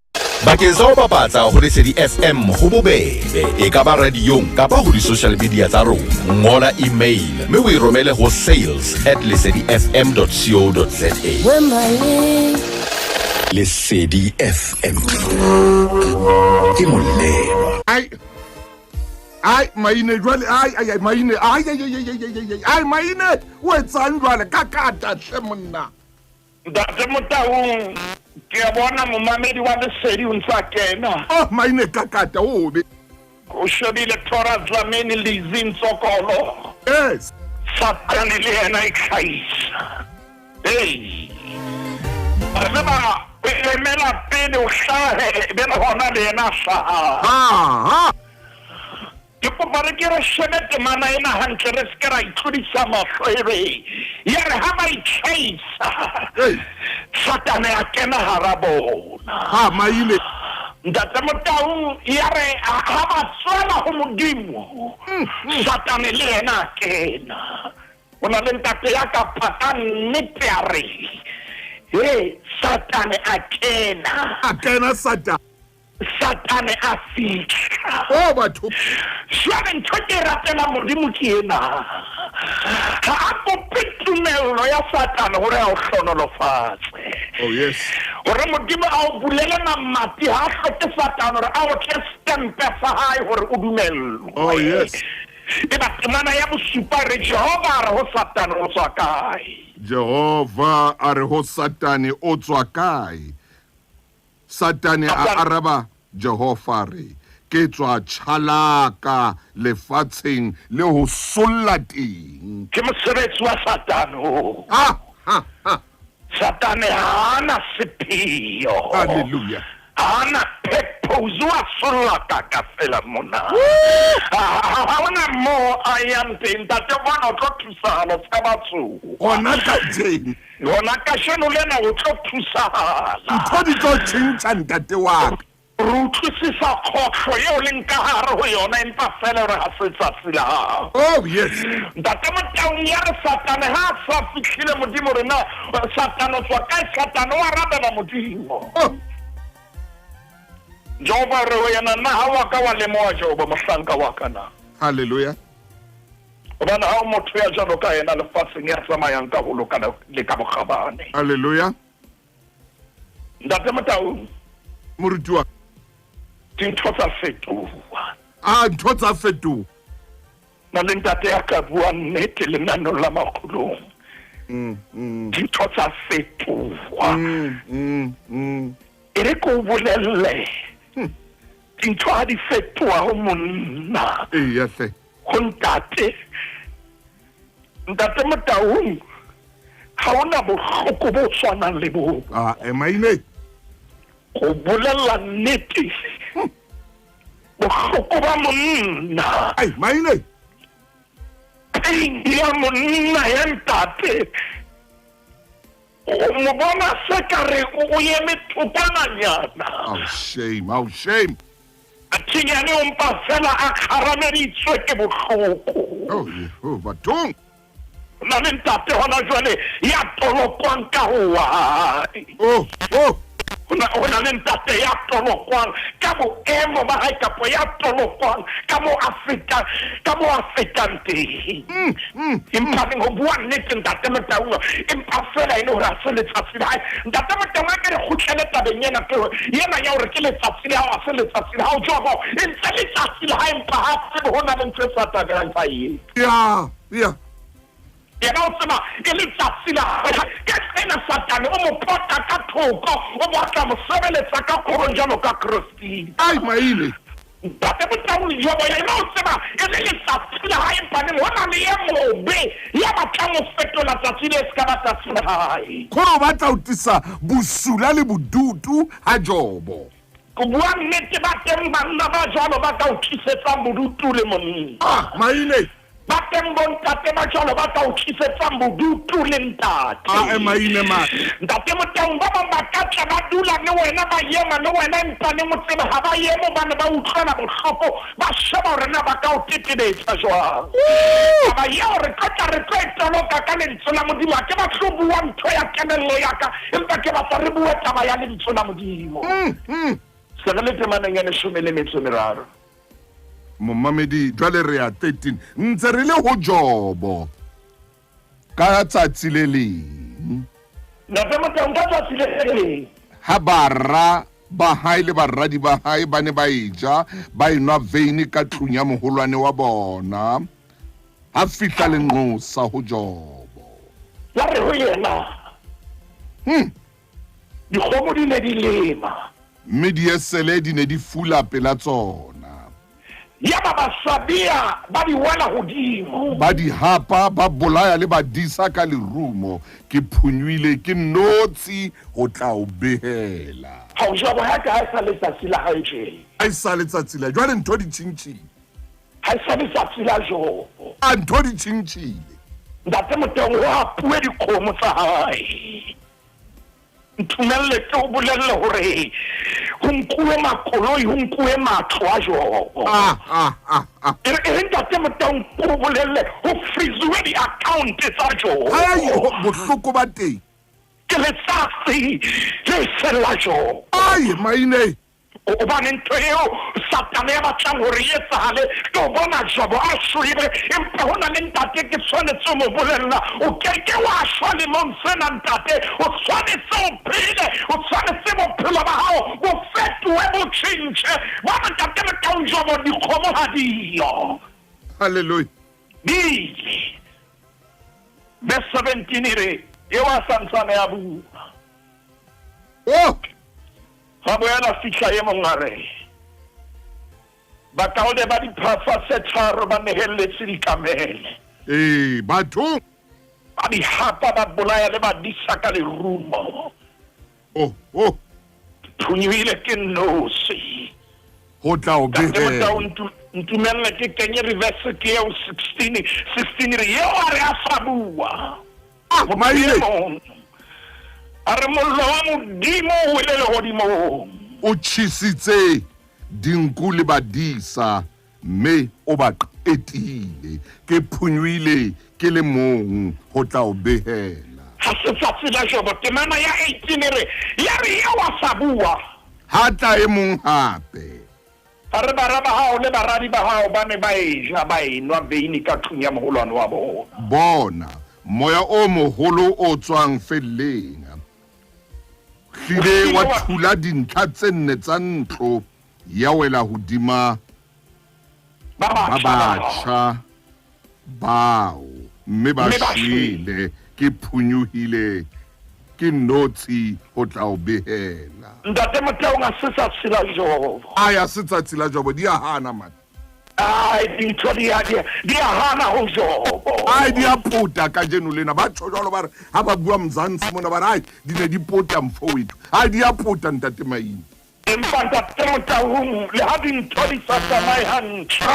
bakeng sa ho bapatsa ho Lesedi FM ho bobebe e ka ba radiong kapa ho di-social media tsa rona ngola email mme o e romele ho sales@lesedifm.co.za Lesedi FM ke molelo ai maine jwale ai maine ai maine o etsang jwale ka kata hle monna ntate Motaung ke a bona momamedi wa Lesedi o ntse a kena maine ka kata o be o shebile Thora Dlamini Lizzy Ntsokolo yes Satane le yena e tlhaisa hey Araba o emela pele o hlahe be le hona le yena hlaha ke kopare ke re shebete mana ena hantle re se ke ra itlhodisa mahlo ebe ya re ha ba itlhaisa Satane a kena hara bona maine ntate Motaung ya re ha ba tswela ho modimo Satane le yena a kena o na le ntate ya ka phatang nnete ya re Satane a kena Satane a fihla batho jwale ntho ke ratela modimo ke ena ha a kope tumello ya Satane hore a o hlonolofatse yes hore modimo a o bulele mamati ha a hloke Satane hore a o tle stempe sa hae hore o dumellwe yes e ba temana ya bosupa re Jehova a re ho Satane o tswa kae Jehova a re ho Satane o tswa kae Satane a araba Jehova re ke tswa tšhalaka lefatsheng le ho solla teng ke mosebetsi wa Satane Satane hana sepheo haleluya hana purpose wa solla ka fela mona ha ona mo I am teng tate bona o tlo thusahala ska batho ona ka teng ona ka sheno lena o tlo thusahala ntho di tlo tšhentšha ntate wa ka re utlwisisa kgotlo eo leng ka hare ho yona empa fela re ha se tsatsi la hao yes ntate Motaung ya re Satane ha a sa fihlile modimo rena Satane o tswa kae Satane o arabela modimo Jehova re ho yena na ha wa ka wa lemoha Jehova mohlanka wa ka na haleluya hobane ha motho ya jalo ka yena lefatsheng ya tsamayang ka holo ka le ka bokgabane haleluya ntate Motaung moruti wa dintho tsa fetoha ntho tsa fetoha na le ntate ya ka bua nnete lenanong la Makgulong dintho tsa fetoha e re ko bolelle dintho ha di fetoha ho monna yes ho ntate Motaung ha ona bohloko bo tshwanang le bo maine go bolella nnete bohloko ba monna maine pain ya monna ya ntate o mo bona se ka re o eme thupananyana shame a thinyane o mpa fela a kgarameditswe ke bohloko bathong na le ntate hona jwale ya tolokwang ka ho hae ho na le ntate ya tolokwang ka boemo ba hae kapo ya tolokwang ka mo a fetang teng empa le ho bua nnete ntate Motaung empa fela e le hore a se letsatsi la hae ntate Motaung a ke re kgutlele tabeng ena ke yena ya hore ke letsatsi la hao a se letsatsi la hao Jehova e ntse letsatsi la hae empa ha tsebe ho na le ntho e Satane a ntsa ya yena o tseba ke letsatsi la hae ke tsena Satane o mo pota ka thoko o batla mo sebeletsa ka korong jalo ka Kristine maine ntate Motaung Jehova yena o tseba e le letsatsi la hae empa ho na le ye mobe ya batla mo fetola tsatsi le ska ba tsatsi la hae kore o batla o tisa bosula le bodutu ha Jobo go bua nnete ba teng banna ba jalo ba ka o tlisetsang bodutu le monna maine ba teng bontate ba jalo ba ka o tlisetsang bodutu le ntate maine ntate Motaung ba bang ba ka tla ba dula le wena ba yema le wena empa le mo tsebe ha ba yemo ba ne ba utlwana bohloko ba sheba hore na ba ka o tetebetsa jwang taba yeo re tla re tlo etoloka ka lentswe la modimo a ke batlo bua ntho ya kelello ya ka empa ke batla re bue taba ya lentswe la modimo se re le temaneng ya 13 momamedi jwale re ya 13 ntse re le ho Jobo ka tsatsi le leng ntate Motau ka tsatsi le leng ha barra ba hae le barradi ba hae ba ne ba eja ba enwa veini ka tlung ya moholwane wa bona ha fihla le nqosa ho Jobo la re ho yena dikgomo di ne di lema mme diesele di ne di fula pela tsona ya ba sabia ba di wela hodimo ba di hapa ba bolaya le ba disa ka lerumo ke phunywile ke notsi ho tla o behela ha o jwa ha ka sa le tsatsi la hae a isa le tsatsila jwale ntho di tshintshile ha sa le tsatsi la jo a ntho di tshintshile ntate Motau wa pue dikgomo tsa hae ntumelle ke o bolelle hore ho nkuwe makoloi ho nkuwe matlo a Jobo e ntate Motau o bolelle ho frizuwe di-account tsa Jobo ai bohloko ba teng ke letsatsi le sella Jobo ai maine obane ntho eo satane ya batlang hore e etsahale ke o bona Jobo a shwele empa ho na le ntate ke tshwanetse mo bolella o keke wa shwa lemong sena ntate o tshwanetse o phele o tshwanetse bophelo ba hao bo fetohe bo tjhentjhe bona ntate Motau Jobo dikgomo ha diyo haleluya dile verse 17 re eo a santsane ya bua ha boela fihla ye mongare ba kaole ba diphafa tse tharo ba nehelletse dikamele batho ba di hapa ba bolaya le ba disa ka lerumo phunywile ke nosi ho tla o behela ntumelle ke kenye reverse ke eo 16 re yeo a re a sa bua maile a re mollo wa modimo o ile lehodimo o tjhisitse dinku le badisa mme o ba qetile ke phunywile ke le mong ho tla o behela ha se tsatsi la Jobo temana ya 18 re ya re ya wa sa bua ha tla e mong hape ha re baraba hao le baradi ba hao ba ne ba eja ba enwa veini ka tlung ya moholwane wa bona moya o moholo o tswang felleng hlile wa thula dintlha tse nne tsa ntlo ya wela hodima ba batjha bao mme ba shwele ke phunyohile ke notsi ho tla o behela ntate Motau nga se tsatsi la Jobo aya se tsatsi la Jobo di a hana man ai dintho di a hana ho Jobo ai di a pota ka jeno lena ba tsho jalo ba re ha ba bua Mzansi mona ba re ai di ne di pota mfo wethu ai di a pota ntate Maine empa ntate Motau le ha dintho di sa tsamaye hantle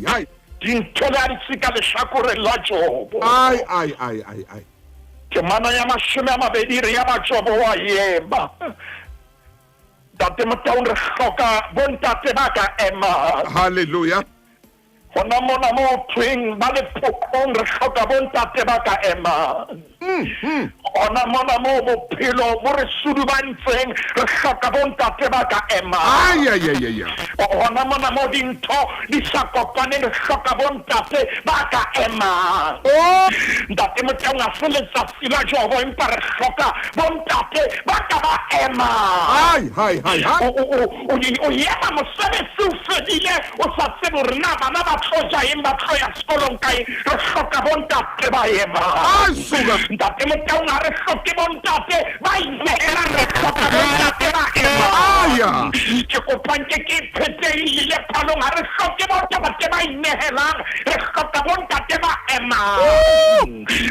ai dintho le a di tsika lehlakore la Jobo ai ke mana ya 20 re ya ba Jobo wa yeba ntate Motau re hloka bontate ba ka ema haleluya hona mona mo twing ba le phokong re hloka bontate ba ka ema hona mona mo bophelo bo re sudubantseng re hloka bontate ba ka ema hona mona mo dintho di sa kopane re hloka bontate ba ka ema ntate Motau nga se letsatsi la Jobo empa re hloka bontate ba ka ba ema o yema mosebetsi o fedile o sa tsebe hore na bana ba tloja eng ba tloya sekolong kae re hloka bontate ba ema ntate Motau nga re hloke bontate ba inehelang re hloka bontate ba ema ke kopantse ke phetheile phalong ga re hloke bontate ba inehelang re hloka bontate ba ema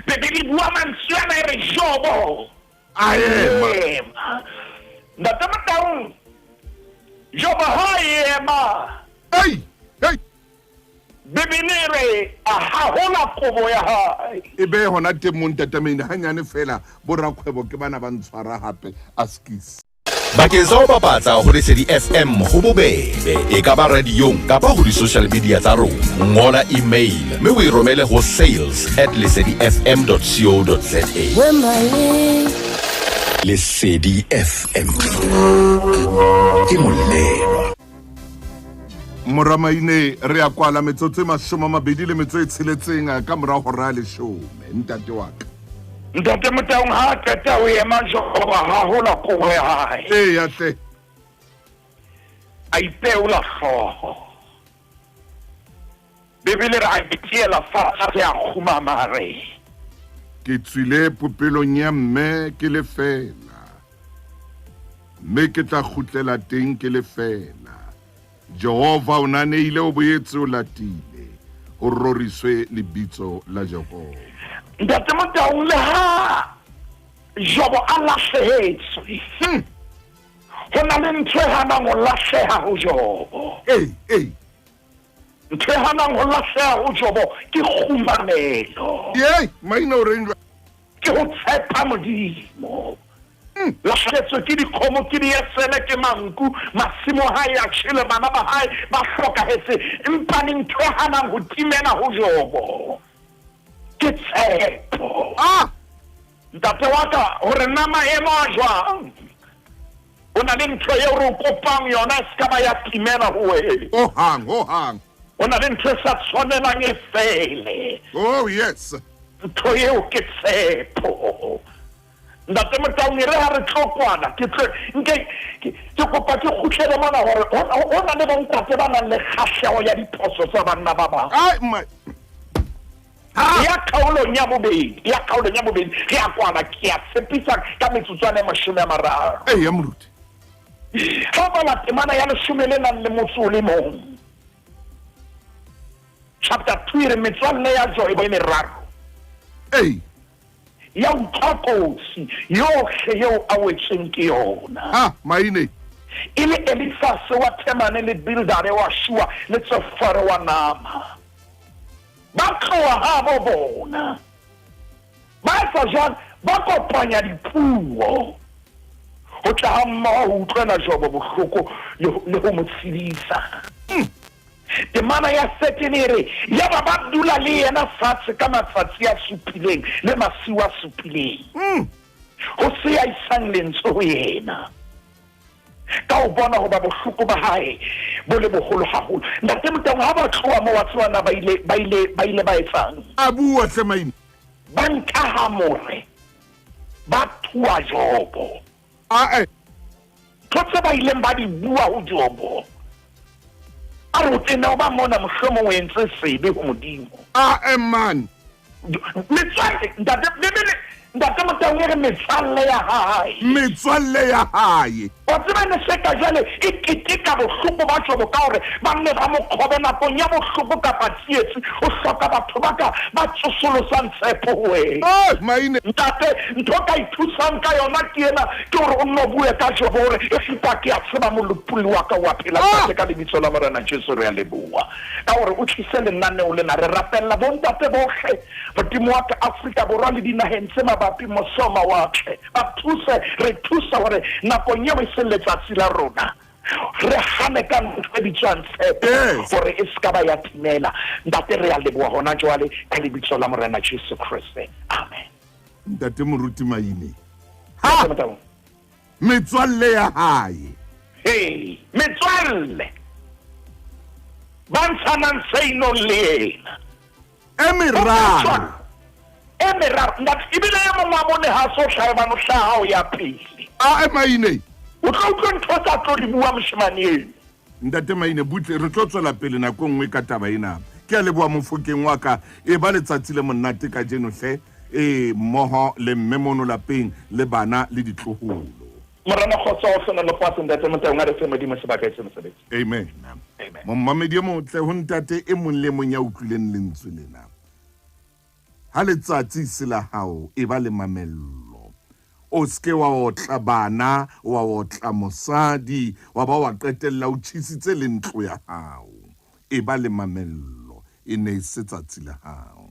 bebe di bua mantswe ana e re Jobo a ema ntate Motau Jobo ha ema bebinere a hahola kobo ya hae e be hona teng mo ntatamene hanyane fela borakgwebo ke bana ba ntshwara hape a skis bakeng sa ho bapatsa ho Lesedi FM ho bobebe e ka ba radiong kapa ho di-social media tsa rona. Ngola email mme o e romele ho sales@lesedifm.co.za. Lesedi FM ke molelwa. Moramaine re a kwala metsotso e 26 ka mora hora ya 10 ntate wa ka. Ntate Motaung ha qeta o ema joba ha hola kore hae. Ya hle. A ipeola hlooho. Bebele re a itiela fatshe ya khumamare. Ke tswile popelong ya mme ke le fela. Mme ke tla khutlela teng ke le fela. Jehova o naneile o boetse o latile. O roriswe lebitso la Jehova. Ntate Motaung le ha Jobo a lahlehetswe. Ho na le ntho e hanang ho lahleha ho Jobo. Ntho e hanang ho lahleha ho Jobo ke kgumamelo. Maina o reng Ke ho tshepa Modimo. Lahlehetswe ke dikgomo ke diesele ke manku masimo hae a tshele bana ba hae ba hlokahetse empa ntho e hanang ho timela ho Jobo. Ke tshepo. Ntate wa ka hore nna maemo a jwang o na le ntho eo re o kopang yona e ska ba ya timela ho wena. Hang. O na le ntho e sa tshwanelang e fele. Oh yes. Ntho eo ke tshepo. Ntate Motaung re ha re tlokwana ke kopa ke khutlele mona hore o na le bontate ba nang le kgahleho ya diphoso tsa banna ba bang. Ya kaulong ya bobedi re a kwana ke a tshepisa ka metsotswana e 30. Ya moruti. Ha ba la temana ya 11 chapter 2 re metswalle ya Job e meraro. Ya utlwakosi yohle yeo a wetseng ke yona. Maine. Ile Elifas wa Temane le Bildad wa Shua le Tsofar wa Nama. Ba tloha ha bo bona. Ba sa jwang ba kopanya dipuo. Ho tla ha mmoho ho utlwela Job bohloko le ho mo tshedisa. Temana ya setenere ya ba dula le yena fatshe ka matsatsi a supileng le masiwa supileng. Ho se ya isang lentswe ho yena. Ka o bona ho ba bohloko ba hae bo le boholo haholo. Ntate Motaung ha ba tloha mo wa tswana ba ile ba etsang. A bua hle Maine. Ba nka ha more. Ba thuwa Jobo. Thotse ba ile ba di bua ho Jobo. A re tsena ba mona mohlomong o entse sebe ho Modimo. Man. Ntate Motaung re metswalle ya hae. O tseba ne se ka jale e ketika bohloko ba Jobo ka hore ba nne ba mo khobe nakong ya bohloko kapa tsietsi o hloka batho ba ka ba tsosolosang tshepo ho wena. Maine. Ntate ntho ka ithusang ka yona ke ena ke hore o nno bue ka Jobo hore e feta ke a tseba molopuli wa ka wa phela ka lebitso la Morena Jesu re a leboha ka hore o tlise lenaneo lena re rapella bontate bohle Modimo wa Afrika Borwa le dinaheng tse mabapi mosoma watle ba thuse re thusa hore nakong eo e se letsatsi la rona re hane ka ntho e bitswang tshepo hore e ska ba ya timela. Ntate re a leboha hona jwale ka lebitso la Morena Jesu Kriste, amen. Ntate moruti Maine. Metswalle ya hae. Metswalle bantshanang seino le yena Emiraro. Ibile ya mongwa bone ha so hlaba no hlaha ya pele. Maine. O tlo ntho tsa tlo di bua moshemane eno. Ntate Maine butle re tlo tswela pele nako nngwe ka taba ena. Ke a leboha mofokeng wa ka e ba letsatsi le monate ka jeno hle mmoho le mmemono lapeng le bana le ditloholo. Morena khotso o sona le kwatsi Ntate Motaung a re se Modimo sebaka se mosebetsi. Amen. Mommamedi mo tle ho ntate e mong le mong ya utlwileng lentswe lena. Ha letsatsi se la hao e ba le mamello. O ske wa otla bana wa otla mosadi wa ba wa qetella o tjhisitse le ntlo ya hao. E ba le mamello e ne se tsatsi la hao.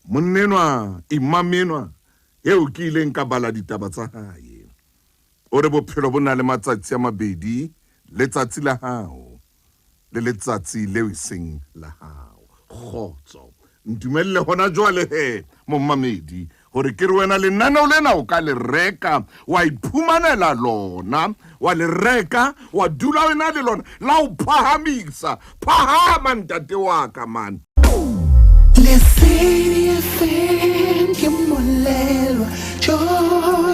Monnenwa imamenwa eo ke ileng ka bala ditaba tsa hae. o re bophelo bo na le matsatsi a mabedi, letsatsi la hao le letsatsi leo e seng la hao. Kgotso ntumelle hona jwale he mommamedi hore ke re wena lenaneo lena o ka le reka wa iphumanela lona, wa le reka wa dula wena le lona la o phahamisa. Phahama ntate wa ka man. Lesedi FM ke molelwa, jo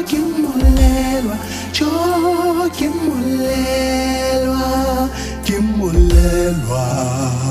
ke molelwa, jo ke molelwa, ke molelwa.